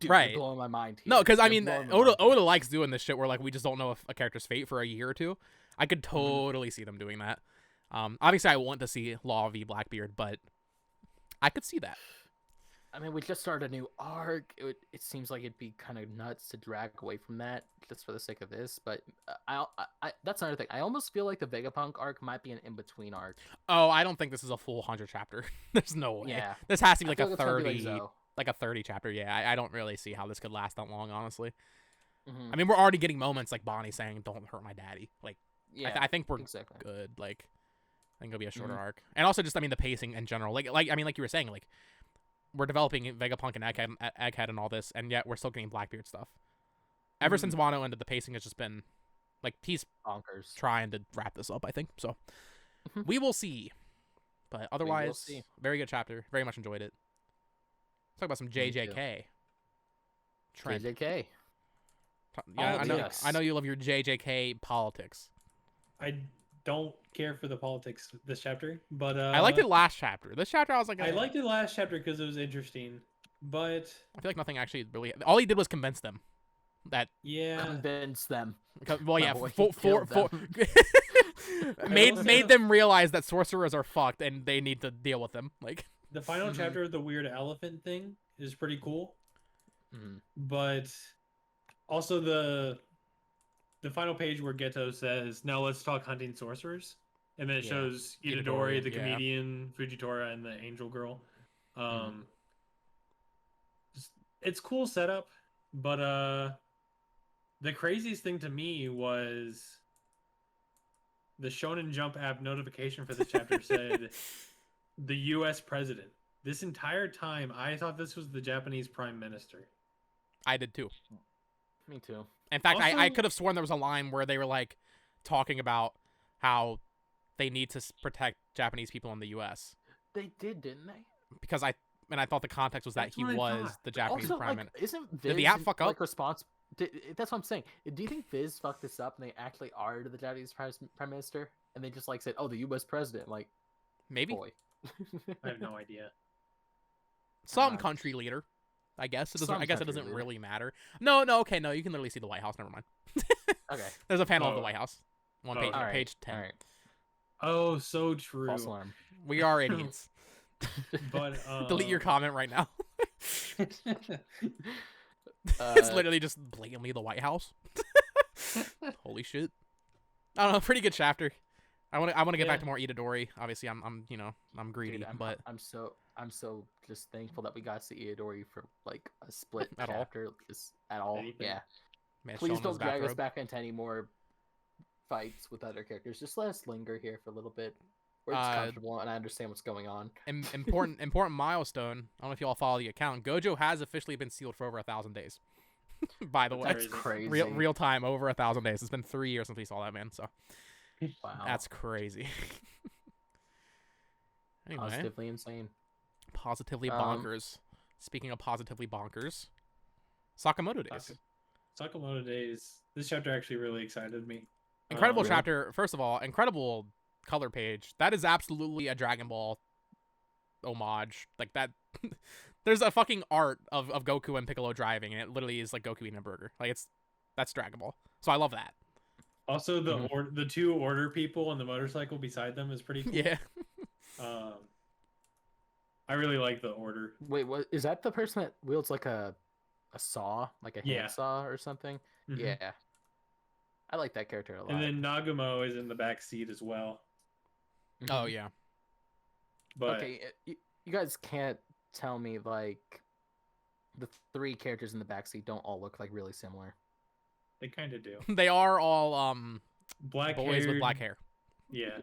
S2: Dude,
S3: right.
S2: You're blowing my mind.
S3: No, because I mean, Oda likes doing this shit where like we just don't know if a character's fate for a year or two. I could totally see them doing that. Obviously, I want to see Law v Blackbeard, but I could see that.
S2: I mean, we just started a new arc. It seems like it'd be kind of nuts to drag away from that just for the sake of this. But I that's another thing. I almost feel like the Vegapunk arc might be an in-between arc.
S3: Oh, I don't think this is a full 100 chapter. There's no way. Yeah. This has to be like a 30, like a 30 chapter. Yeah, I don't really see how this could last that long, honestly. Mm-hmm. I mean, we're already getting moments like Bonnie saying, "Don't hurt my daddy." Like, yeah, I think we're good. Like, I think it'll be a shorter arc, and also just I mean the pacing in general. Like I mean, like you were saying, like. We're developing Vegapunk and Egghead and all this, and yet we're still getting Blackbeard stuff. Ever since Wano ended, the pacing has just been like he's
S2: bonkers.
S3: Trying to wrap this up, I think. So we will see. But otherwise, very good chapter. Very much enjoyed it. Let's talk about some JJK. Trent.
S2: JJK.
S3: Yeah, I know you love your JJK politics.
S1: I don't care for the politics this chapter, but
S3: I liked it last chapter. This chapter, I was like,
S1: I liked it last chapter because it was interesting, but
S3: I feel like nothing actually really. All he did was convince them that
S2: convince them.
S3: Well, yeah, made them realize that sorcerers are fucked and they need to deal with them. Like
S1: the final chapter of the weird elephant thing is pretty cool, but also the final page where Geto says, "Now let's talk hunting sorcerers," and then it shows Itadori, the comedian, Fujitora, and the angel girl. It's cool setup, but the craziest thing to me was the Shonen Jump app notification for this chapter said the U.S. president. This entire time, I thought this was the Japanese prime minister.
S3: I did too.
S2: Me too.
S3: In fact, also, I could have sworn there was a line where they were like talking about how they need to protect Japanese people in the U.S.
S2: They did, didn't they?
S3: Because I thought the context was that he was the Japanese prime minister.
S2: Isn't Viz
S3: did the app fuck up?
S2: That's what I'm saying. Do you think Viz fucked this up and they actually are the Japanese prime minister and they just like said, "Oh, the U.S. president"? Like,
S3: maybe.
S2: Boy.
S1: I have no idea.
S3: Some country leader. I guess it doesn't. I guess it doesn't really matter. No. Okay, no. You can literally see the White House. Never mind.
S2: Okay.
S3: There's a panel of the White House. Page,
S2: right.
S3: page 10.
S2: Right.
S1: Oh, so true.
S2: False alarm.
S3: We are idiots.
S1: But
S3: delete your comment right now. It's literally just blatantly the White House. Holy shit! I don't know. Pretty good chapter. I want to get back to more Itadori. Obviously, I'm greedy,
S2: dude,
S3: but
S2: I'm so just thankful that we got to see Itadori for like a split chapter at all.
S1: Anything.
S2: Yeah.
S3: Man,
S2: please don't drag us back into any more fights with other characters. Just let us linger here for a little bit. Where it's comfortable and I understand what's going on.
S3: Important milestone. I don't know if you all follow the account. Gojo has officially been sealed for over 1,000 days. By the way,
S2: that's crazy.
S3: Real time, over 1,000 days. It's been 3 years since we saw that man. So,
S2: wow,
S3: that's crazy. Anyway,
S2: positively insane.
S3: Positively bonkers. Speaking of positively bonkers, Sakamoto Days.
S1: Sakamoto Days. This chapter actually really excited me.
S3: Incredible chapter. First of all, incredible color page. That is absolutely a Dragon Ball homage. Like that. There's a fucking art of Goku and Piccolo driving, and it literally is like Goku eating a burger. Like that's Dragon Ball. So I love that.
S1: Also, the two order people on the motorcycle beside them is pretty cool.
S3: Yeah.
S1: I really like the order.
S2: Wait, what is that? The person that wields like a saw, like a hand saw or something? Mm-hmm. Yeah. I like that character a lot.
S1: And then Nagumo is in the back seat as well.
S3: Oh yeah.
S2: But okay, you guys can't tell me like the three characters in the backseat don't all look like really similar.
S1: They kind of do.
S3: They are all
S1: black
S3: boys with black hair.
S1: Yeah.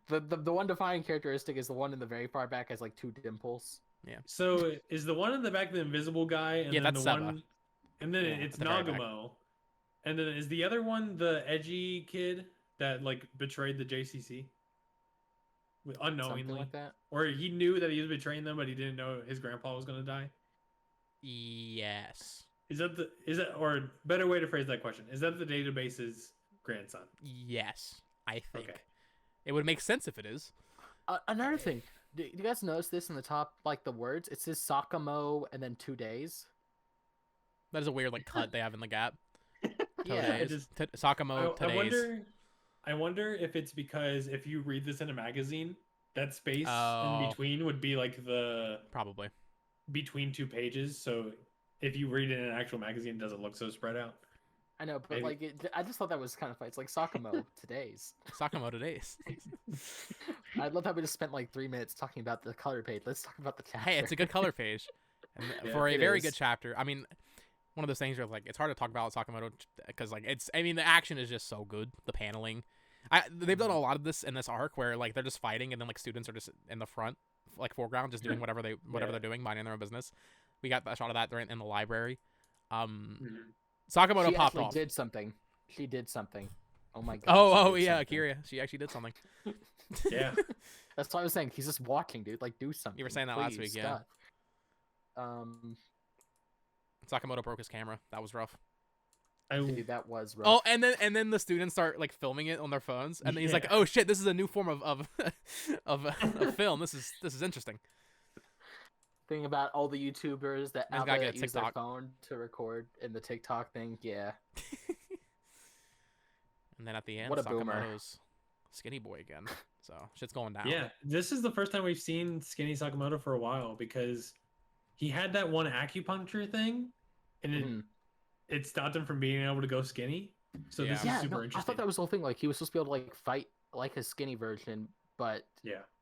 S2: The one defining characteristic is the one in the very far back has like two dimples.
S3: Yeah.
S1: So is the one in the back the invisible guy? And then
S3: that's
S1: the
S3: Seba.
S1: one, and then it's Nagumo, and then is the other one the edgy kid that like betrayed the JCC? Unknowingly,
S2: something like that.
S1: Or he knew that he was betraying them, but he didn't know his grandpa was gonna die.
S3: Yes.
S1: Is that or better way to phrase that question? Is that the database's grandson?
S3: Yes, I think. Okay. It would make sense if it is.
S2: Another thing, do you guys notice this in the top, like the words? It says Sakamo and then 2 days.
S3: That is a weird like cut they have in the gap.
S2: Yeah,
S3: Sakamo today's.
S1: I wonder if it's because if you read this in a magazine, that space in between would be like the
S3: probably
S1: between 2 pages. So if you read it in an actual magazine, it doesn't look so spread out.
S2: I know, but like I just thought that was kind of funny. It's like Sakamoto Days.
S3: Sakamoto Days.
S2: I love how we just spent like 3 minutes talking about the color page. Let's talk about the chapter.
S3: Hey, it's a good color page, and for a very good chapter. I mean, one of those things where like it's hard to talk about Sakamoto because like it's. I mean, the action is just so good. The paneling. They've done a lot of this in this arc where like they're just fighting and then like students are just in the front, like foreground, just doing whatever they're doing, minding their own business. We got a shot of that during in the library. Sakamoto popped off.
S2: She did something Oh my god.
S3: Oh yeah, Akira. She actually did something.
S1: Yeah.
S2: That's what I was saying. He's just watching, dude. Like, do something.
S3: You were saying that last week, yeah. Sakamoto broke his camera. That was rough.
S2: Dude, that was rough.
S3: Oh, and then the students start like filming it on their phones, and then he's like, "Oh shit, this is a new form of film. This is interesting."
S2: Thing about all the YouTubers that out there that use their
S3: TikTok
S2: phone to record in the TikTok thing, yeah.
S3: And then at the end,
S2: What a boomer.
S3: Sakamoto's skinny boy again. So shit's going down.
S1: Yeah, this is the first time we've seen skinny Sakamoto for a while because he had that one acupuncture thing, and it stopped him from being able to go skinny. So this is super interesting.
S2: I thought that was the whole thing. Like, he was supposed to be able to like fight like his skinny version, but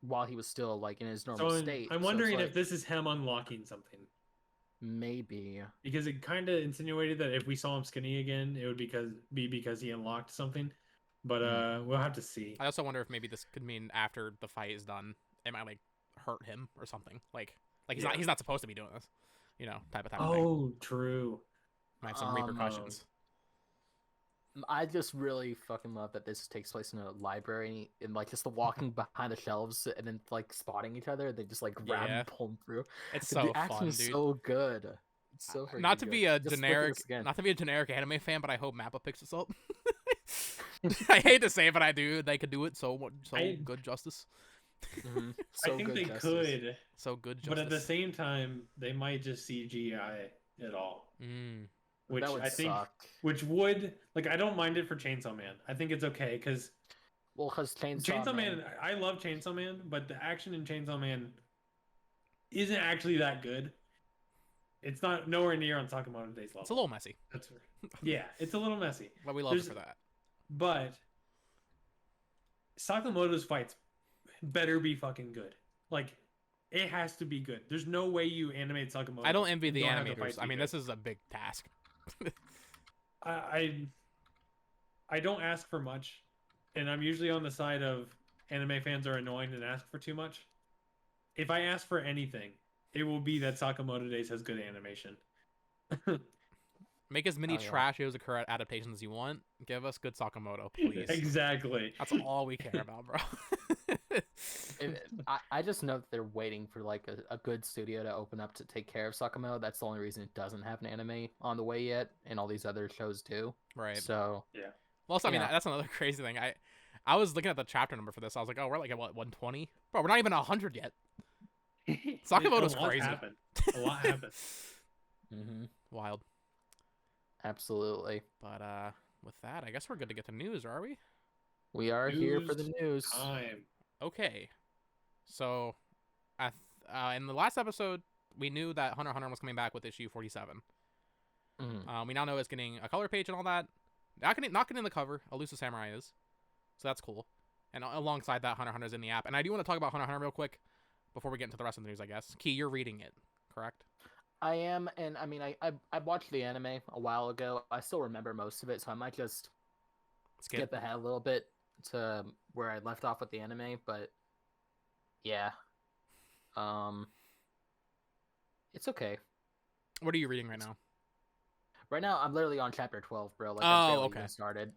S2: while he was still like in his normal state.
S1: I'm wondering if this is him unlocking something.
S2: Maybe
S1: because it kind of insinuated that if we saw him skinny again, it would be because he unlocked something. But we'll have to see.
S3: I also wonder if maybe this could mean after the fight is done, it might like hurt him or something. Like he's not supposed to be doing this, type of thing.
S1: Oh, true.
S3: Might have some repercussions.
S2: I just really fucking love that this takes place in a library and like just the walking behind the shelves and then like spotting each other. They just like grab and pull them through.
S3: It's so
S2: the action
S3: fun,
S2: is
S3: dude.
S2: so good. It's so
S3: not to
S2: good.
S3: be a
S2: Just
S3: generic anime fan, but I hope Mappa picks this up. I hate to say it, but I do. They could do it so good justice.
S2: So
S1: I think
S2: good
S1: they
S2: justice.
S3: could. So good justice.
S1: But at the same time, they might just CGI it all. Which I think, which would like, I don't mind it for Chainsaw Man. I think it's okay because Chainsaw Man, I love Chainsaw Man, but the action in Chainsaw Man isn't actually that good. It's not nowhere near on Sakamoto Days level.
S3: It's a little messy.
S1: It's a little messy.
S3: But we love it for that.
S1: But Sakamoto's fights better be fucking good. Like, it has to be good. There's no way you animate Sakamoto.
S3: I don't envy the animators. I mean, this is a big task.
S1: I don't ask for much, and I'm usually on the side of anime fans are annoying and ask for too much. If I ask for anything, it will be that Sakamoto Days has good animation.
S3: Make as many trash Yozakura adaptations as you want. Give us good Sakamoto, please.
S1: Exactly.
S3: That's all we care about, bro.
S2: I just know that they're waiting for like a good studio to open up to take care of Sakamoto. That's the only reason it doesn't have an anime on the way yet, and all these other shows do.
S3: Right.
S2: So
S1: yeah.
S3: Well, also, I mean, that's another crazy thing. I was looking at the chapter number for this. I was like, oh, we're like at what, 120? Bro, we're not even 100 yet. Sakamoto's crazy.
S1: A lot happened.
S3: Wild.
S2: Absolutely.
S3: But with that, I guess we're good to get to news, are we?
S2: We are here for the news.
S1: Time.
S3: Okay. So, in the last episode, we knew that Hunter x Hunter was coming back with issue 47. We now know it's getting a color page and all that. Not getting the cover. Elusive Samurai is. So that's cool. And alongside that, Hunter x Hunter's in the app. And I do want to talk about Hunter x Hunter real quick before we get into the rest of the news, I guess. Key, you're reading it, correct?
S2: I am, and I mean, I watched the anime a while ago. I still remember most of it, so I might just skip ahead a little bit to where I left off with the anime. But yeah, it's okay.
S3: What are you reading right now?
S2: Right now, I'm literally on chapter 12, bro. Like,
S3: okay.
S2: Started.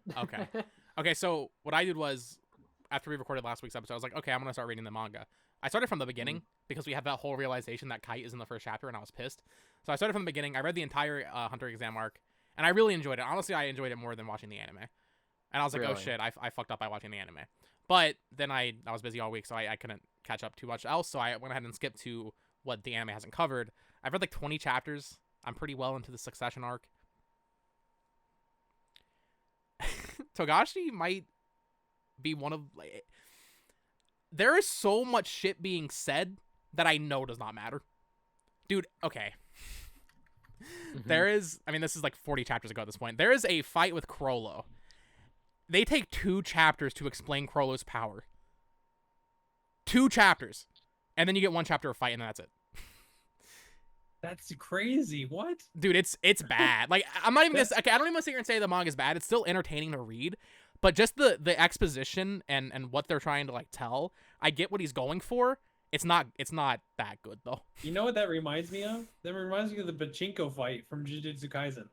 S3: Okay. So what I did was, after we recorded last week's episode, I was like, okay, I'm gonna start reading the manga. I started from the beginning because we had that whole realization that Kite is in the first chapter, and I was pissed. So I started from the beginning. I read the entire Hunter exam arc, and I really enjoyed it. Honestly, I enjoyed it more than watching the anime. And I was like, oh shit, I fucked up by watching the anime. But then I was busy all week, so I couldn't catch up too much else. So I went ahead and skipped to what the anime hasn't covered. I've read like 20 chapters. I'm pretty well into the Succession arc. Togashi might be one of like. There is so much shit being said that I know does not matter. Dude, okay. There is, I mean, this is like 40 chapters ago at this point. There is a fight with Chrollo. They take 2 chapters to explain Chrollo's power. 2 chapters. And then you get 1 chapter of fight, and then that's it.
S1: That's crazy. What?
S3: Dude, it's bad. Like, I'm not even gonna, okay, I don't even want to sit here and say the manga is bad. It's still entertaining to read. But just the exposition and what they're trying to like tell, I get what he's going for. It's not that good though.
S1: You know what that reminds me of? That reminds me of the pachinko fight from Jujutsu Kaisen.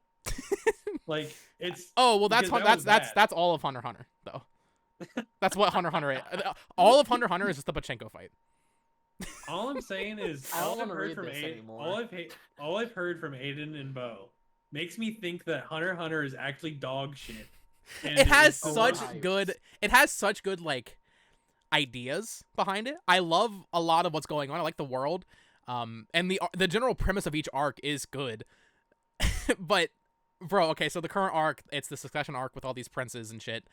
S1: Like it's
S3: Oh well,
S1: because that was bad.
S3: that's all of Hunter x Hunter though. That's what Hunter x Hunter is. All of Hunter x Hunter is just the Pachinko fight.
S1: All I'm saying is
S2: I don't
S1: all I've
S2: want to
S1: heard
S2: read
S1: from
S2: this
S1: Aiden,
S2: anymore.
S1: all I've heard from Aiden and Bo makes me think that Hunter x Hunter is actually dog shit. And
S3: It has
S1: it's
S3: such
S1: worst.
S3: good. It has such good like ideas behind it. I love a lot of what's going on. I like the world, and the general premise of each arc is good. But, bro, okay, so the current arc, it's the succession arc with all these princes and shit.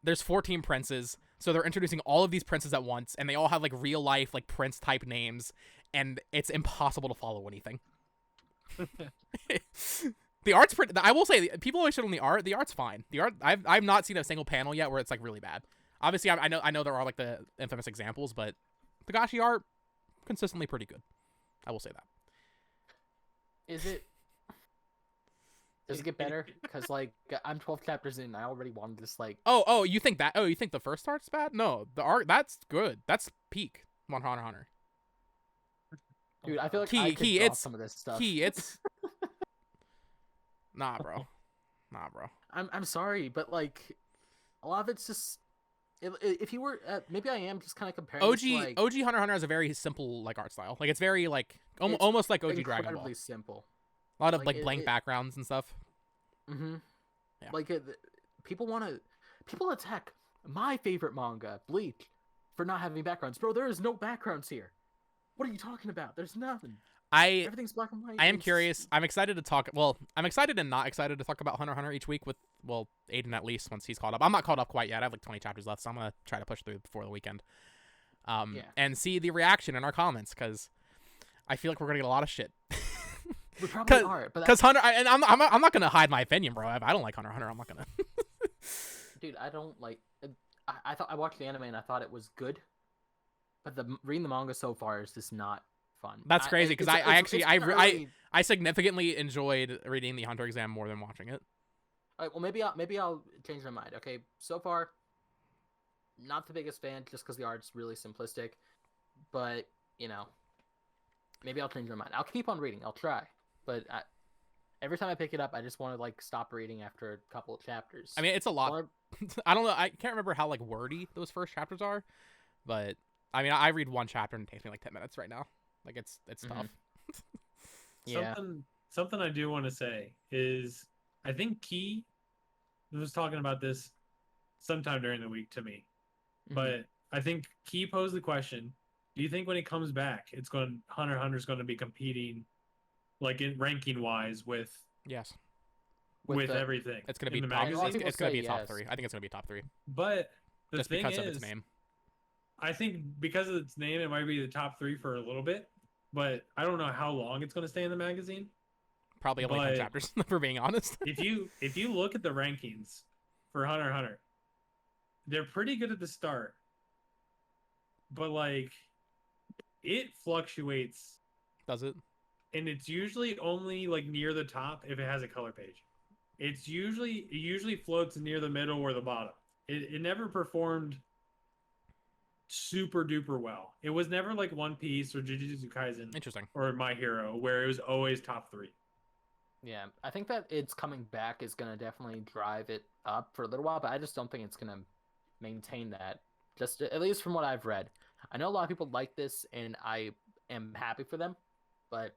S3: There's 14 princes, so they're introducing all of these princes at once, and they all have like real life like prince type names, and it's impossible to follow anything. The art's pretty. I will say, people always shit on the art. The art's fine. The art, I've not seen a single panel yet where it's like really bad. Obviously, I know there are like the infamous examples, but the gashi art consistently pretty good. I will say that.
S2: Does it get better? Because like I'm 12 chapters in, I already wanted this like.
S3: Oh, you think that? Oh, you think the first art's bad? No, the art that's good. That's peak Hunter x Hunter.
S2: Dude, I feel like I could draw some of this stuff.
S3: It's nah, bro.
S2: I'm sorry, but like a lot of it's just. If you were, maybe I am just kind of comparing.
S3: OG
S2: like,
S3: OG Hunter x Hunter has a very simple like art style. Like it's very like almost like OG Dragon Ball.
S2: Incredibly simple.
S3: A lot of like blank backgrounds and stuff.
S2: Mm-hmm.
S3: Yeah.
S2: Like people attack my favorite manga, Bleach, for not having backgrounds. Bro, there is no backgrounds here. What are you talking about? There's nothing. Everything's black and white.
S3: I am curious. I'm excited to talk. Well, I'm excited and not excited to talk about Hunter x Hunter each week with Aiden at least once he's caught up. I'm not caught up quite yet. I have like 20 chapters left, so I'm gonna try to push through before the weekend. And see the reaction in our comments because I feel like we're gonna get a lot of shit.
S2: We probably are, but
S3: because Hunter, and I'm not gonna hide my opinion, bro. If I don't like Hunter x Hunter, I'm not gonna.
S2: Dude, I don't like. I thought I watched the anime and I thought it was good, but reading the manga so far is just not fun.
S3: That's crazy because I significantly enjoyed reading the Hunter exam more than watching it.
S2: All right, well maybe I'll change my mind. Okay, so far, not the biggest fan just because the art's really simplistic, but you know, maybe I'll change my mind. I'll keep on reading. I'll try, but every time I pick it up, I just want to like stop reading after a couple of chapters.
S3: I mean, it's a lot. I don't know. I can't remember how like wordy those first chapters are, but I mean, I read one chapter and it takes me like 10 minutes right now. Like it's tough.
S2: Yeah.
S1: Something I do want to say is I think Key was talking about this sometime during the week to me, but I think Key posed the question: do you think when it comes back, Hunter x Hunter is going to be competing, like in ranking wise, with with everything?
S3: It's going to be
S1: the
S3: top.
S1: magazine.
S3: It's going to be a top 3. I think it's going to be a top 3.
S1: But the
S3: just
S1: thing
S3: because
S1: is,
S3: of its name.
S1: I think because of its name, it might be the top 3 for a little bit. But I don't know how long it's going to stay in the magazine.
S3: Probably only 10 chapters, for being honest.
S1: if you look at the rankings for Hunter x Hunter, they're pretty good at the start. But like, it fluctuates.
S3: Does it?
S1: And it's usually only like near the top if it has a color page. It usually floats near the middle or the bottom. It never performed super duper well. It was never like One Piece or Jujutsu Kaisen.
S3: Interesting.
S1: Or My Hero, where it was always top 3.
S2: Yeah, I think that it's coming back is gonna definitely drive it up for a little while, but I just don't think it's gonna maintain that. Just at least from what I've read. I know a lot of people like this, and I am happy for them, but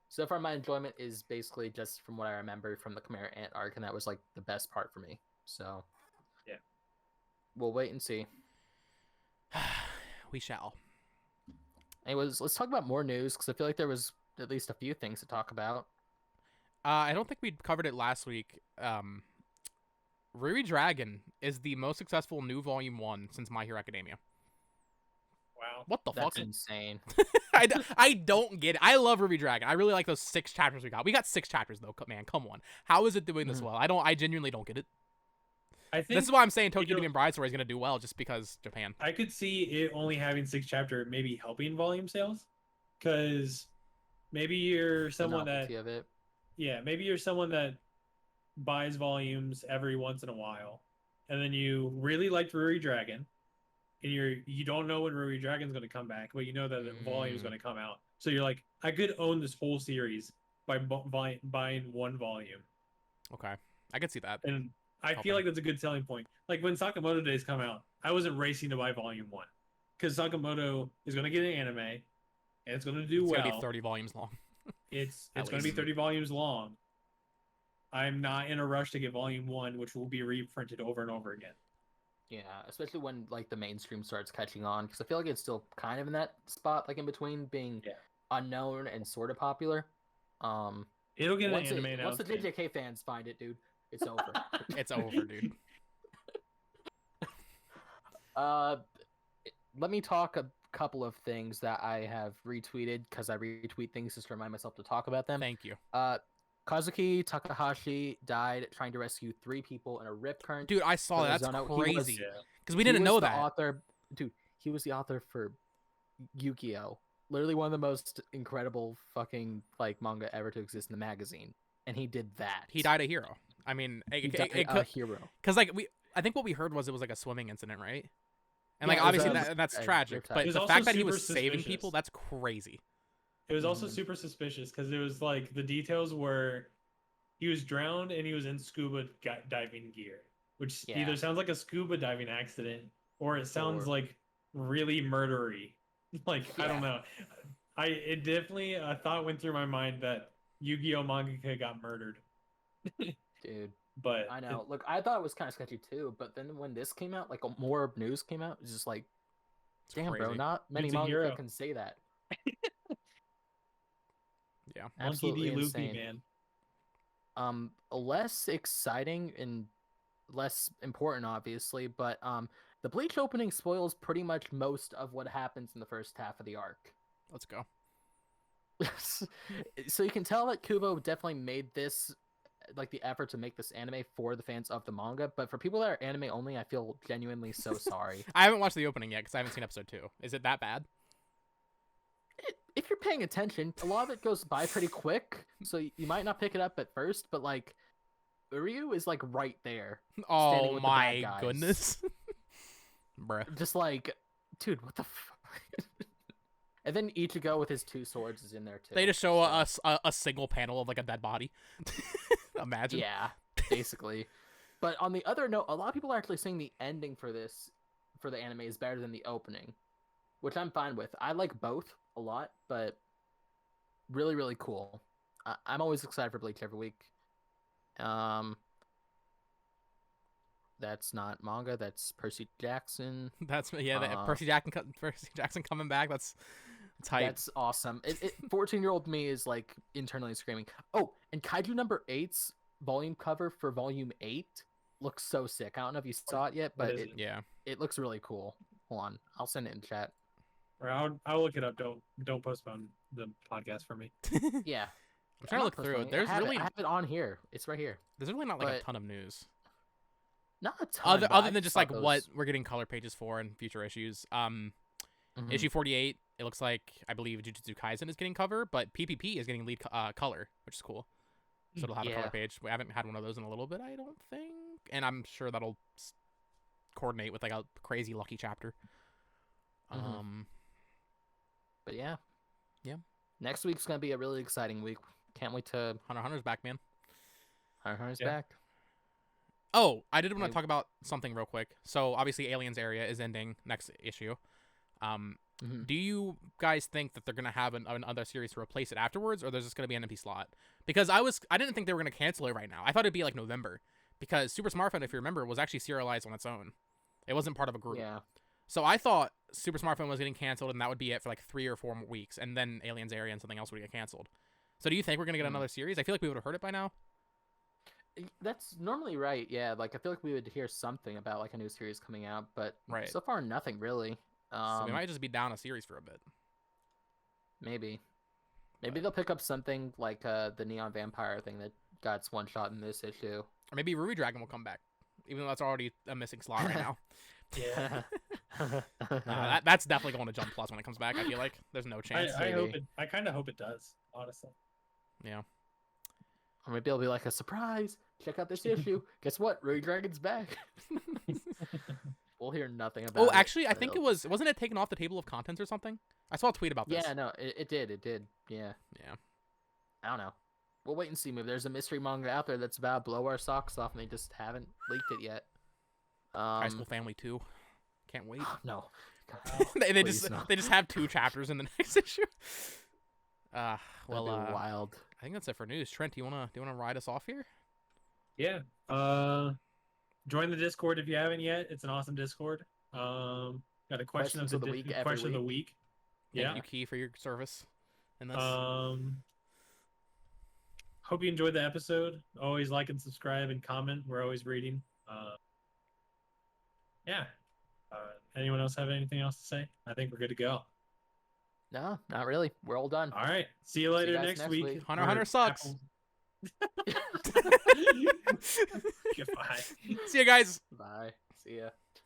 S2: so far my enjoyment is basically just from what I remember from the Chimera Ant arc, and that was like the best part for me. So
S1: yeah,
S2: we'll wait and see.
S3: We shall.
S2: Anyways, let's talk about more news because I feel like there was at least a few things to talk about.
S3: I don't think we covered it last week. Ruri Dragon is the most successful new Volume 1 since My Hero Academia.
S1: Wow.
S3: What the fuck?
S2: That's insane.
S3: I don't get it. I love Ruby Dragon. I really like those 6 chapters we got. We got 6 chapters though. Man, come on. How is it doing this well? I genuinely don't get it.
S1: I think
S3: this is why I'm saying Tokyo Demon Bride Story is going to do well just because Japan.
S1: I could see it only having 6 chapters maybe helping volume sales, because maybe you're someone that maybe you're someone that buys volumes every once in a while, and then you really liked Ruri Dragon, and you don't know when Ruri Dragon's going to come back, but you know that the volume is going to come out, so you're like, I could own this whole series by buying one volume.
S3: Okay, I could see that.
S1: And I
S3: Helping.
S1: feel like that's a good selling point. Like when Sakamoto Days come out, I wasn't racing to buy Volume 1 because Sakamoto is going to get an anime and it's going to do
S3: It's
S1: well.
S3: gonna be 30 volumes long.
S1: It's going to be 30 volumes long. I'm not in a rush to get Volume 1, which will be reprinted over and over again.
S2: Yeah, especially when like the mainstream starts catching on, because I feel like it's still kind of in that spot, like in between being unknown and sort of popular.
S1: It'll get an anime
S2: once the JJK fans find it, dude, it's over.
S3: It's over, dude.
S2: Let me talk a couple of things that I have retweeted, because I retweet things just to remind myself to talk about them.
S3: Thank you.
S2: Kazuki Takahashi died trying to rescue 3 people in a rip current.
S3: Dude, I saw that. That's crazy. Because we didn't know that.
S2: Dude, he was the author for Yu-Gi-Oh! Literally one of the most incredible fucking like manga ever to exist in the magazine, and he did that.
S3: He died a hero. I mean,
S2: a hero.
S3: Because like I think what we heard was it was like a swimming incident, right? And like obviously that's tragic, but the fact that he was saving people, that's crazy.
S1: It was also super suspicious because it was like the details were he was drowned and he was in scuba diving gear, which either sounds like a scuba diving accident or it sounds like really murdery. Like I don't know. It definitely a thought went through my mind that Yu-Gi-Oh mangaka got murdered.
S2: Dude.
S1: But
S2: I know. Look, I thought it was kind of sketchy too, but then when this came out, like more news came out, it's just like, damn, bro, not many manga can say that.
S3: Yeah,
S2: absolutely
S1: Monkey D.
S2: insane.
S1: Luffy, man.
S2: Less exciting and less important, obviously, but the Bleach opening spoils pretty much most of what happens in the first half of the arc.
S3: Let's go.
S2: So you can tell that Kubo definitely made this, like the effort to make this anime for the fans of the manga, but for people that are anime only, I feel genuinely so sorry.
S3: I haven't watched the opening yet because I haven't seen episode 2. Is it that bad?
S2: If you're paying attention, a lot of it goes by pretty quick, so you might not pick it up at first, but like Uryu is like right there.
S3: Oh my goodness. Bruh.
S2: Just like, dude, what the fuck? And then Ichigo with his 2 swords is in there too.
S3: They just show us a single panel of like a dead body. Imagine.
S2: Yeah, basically. But on the other note, a lot of people are actually saying the ending for the anime is better than the opening, which I'm fine with. I like both a lot, but really, really cool. I'm always excited for Bleach every week. That's not manga. That's Percy Jackson.
S3: That's Percy Jackson coming back. That's hype.
S2: That's awesome. 14-year-old me is like internally screaming. Oh, and Kaiju number 8's volume cover for volume 8 looks so sick. I don't know if you saw it yet, but it looks really cool. Hold on, I'll send it in chat.
S1: Or I'll look it up. Don't postpone the podcast for me.
S2: Yeah,
S3: I'm trying to look through it. There's
S2: I have it on here. It's right here.
S3: There's really not like a ton of news.
S2: Not a ton.
S3: Other than just like what we're getting color pages for in future issues. Issue 48. It looks like I believe Jujutsu Kaisen is getting cover, but PPP is getting lead color, which is cool. So it'll have a color page. We haven't had one of those in a little bit, I don't think, and I'm sure that'll coordinate with like a crazy lucky chapter.
S2: But yeah. Next week's gonna be a really exciting week. Can't wait to.
S3: Hunter x Hunter's back, man.
S2: Hunter x Hunter's back.
S3: Oh, I did want to talk about something real quick. So obviously, Aliens Area is ending next issue. Do you guys think that they're gonna have another series to replace it afterwards, or there's just gonna be an empty slot? Because I didn't think they were gonna cancel it right now. I thought it'd be like November, because Super Smart Fun, if you remember, was actually serialized on its own. It wasn't part of a group.
S2: Yeah.
S3: So I thought Super Smart Fun was getting canceled, and that would be it for like 3 or 4 more weeks, and then Aliens Area and something else would get canceled. So do you think we're gonna get another series? I feel like we would have heard it by now.
S2: That's normally right. Yeah, like I feel like we would hear something about like a new series coming out, but so far nothing really.
S3: So we might just be down a series for a bit.
S2: Maybe they'll pick up something like the Neon Vampire thing that got its one shot in this issue.
S3: Or maybe Ruby Dragon will come back, even though that's already a missing slot right now.
S2: Yeah.
S3: That's definitely going to Jump Plus when it comes back. I feel like there's no chance.
S1: I kind of hope it does, honestly.
S3: Yeah.
S2: Or maybe it'll be like a surprise. Check out this issue. Guess what? Ruby Dragon's back. We'll hear nothing about it.
S3: Oh, actually, I think wasn't it taken off the table of contents or something? I saw a tweet about this.
S2: Yeah, no, it did. Yeah.
S3: Yeah.
S2: I don't know. we'll wait and see. Maybe there's a mystery manga out there that's about to blow our socks off, and they just haven't leaked it yet.
S3: High School Family 2. Can't wait.
S2: No.
S3: they just have 2 chapters in the next issue. Well,
S2: wild.
S3: I think that's it for news. Trent, do you wanna ride us off here?
S1: Yeah. Join the Discord if you haven't yet. It's an awesome Discord. Got a question of the week. Question of the week. Yeah.
S3: Thank you, Key, for your service in this.
S1: Hope you enjoyed the episode. Always like and subscribe and comment. We're always reading. Yeah. Anyone else have anything else to say? I think we're good to go.
S2: No, not really. We're all done.
S1: All right. See you later next week.
S3: Hunter sucks.
S1: Goodbye.
S3: See you guys.
S2: Bye. See ya.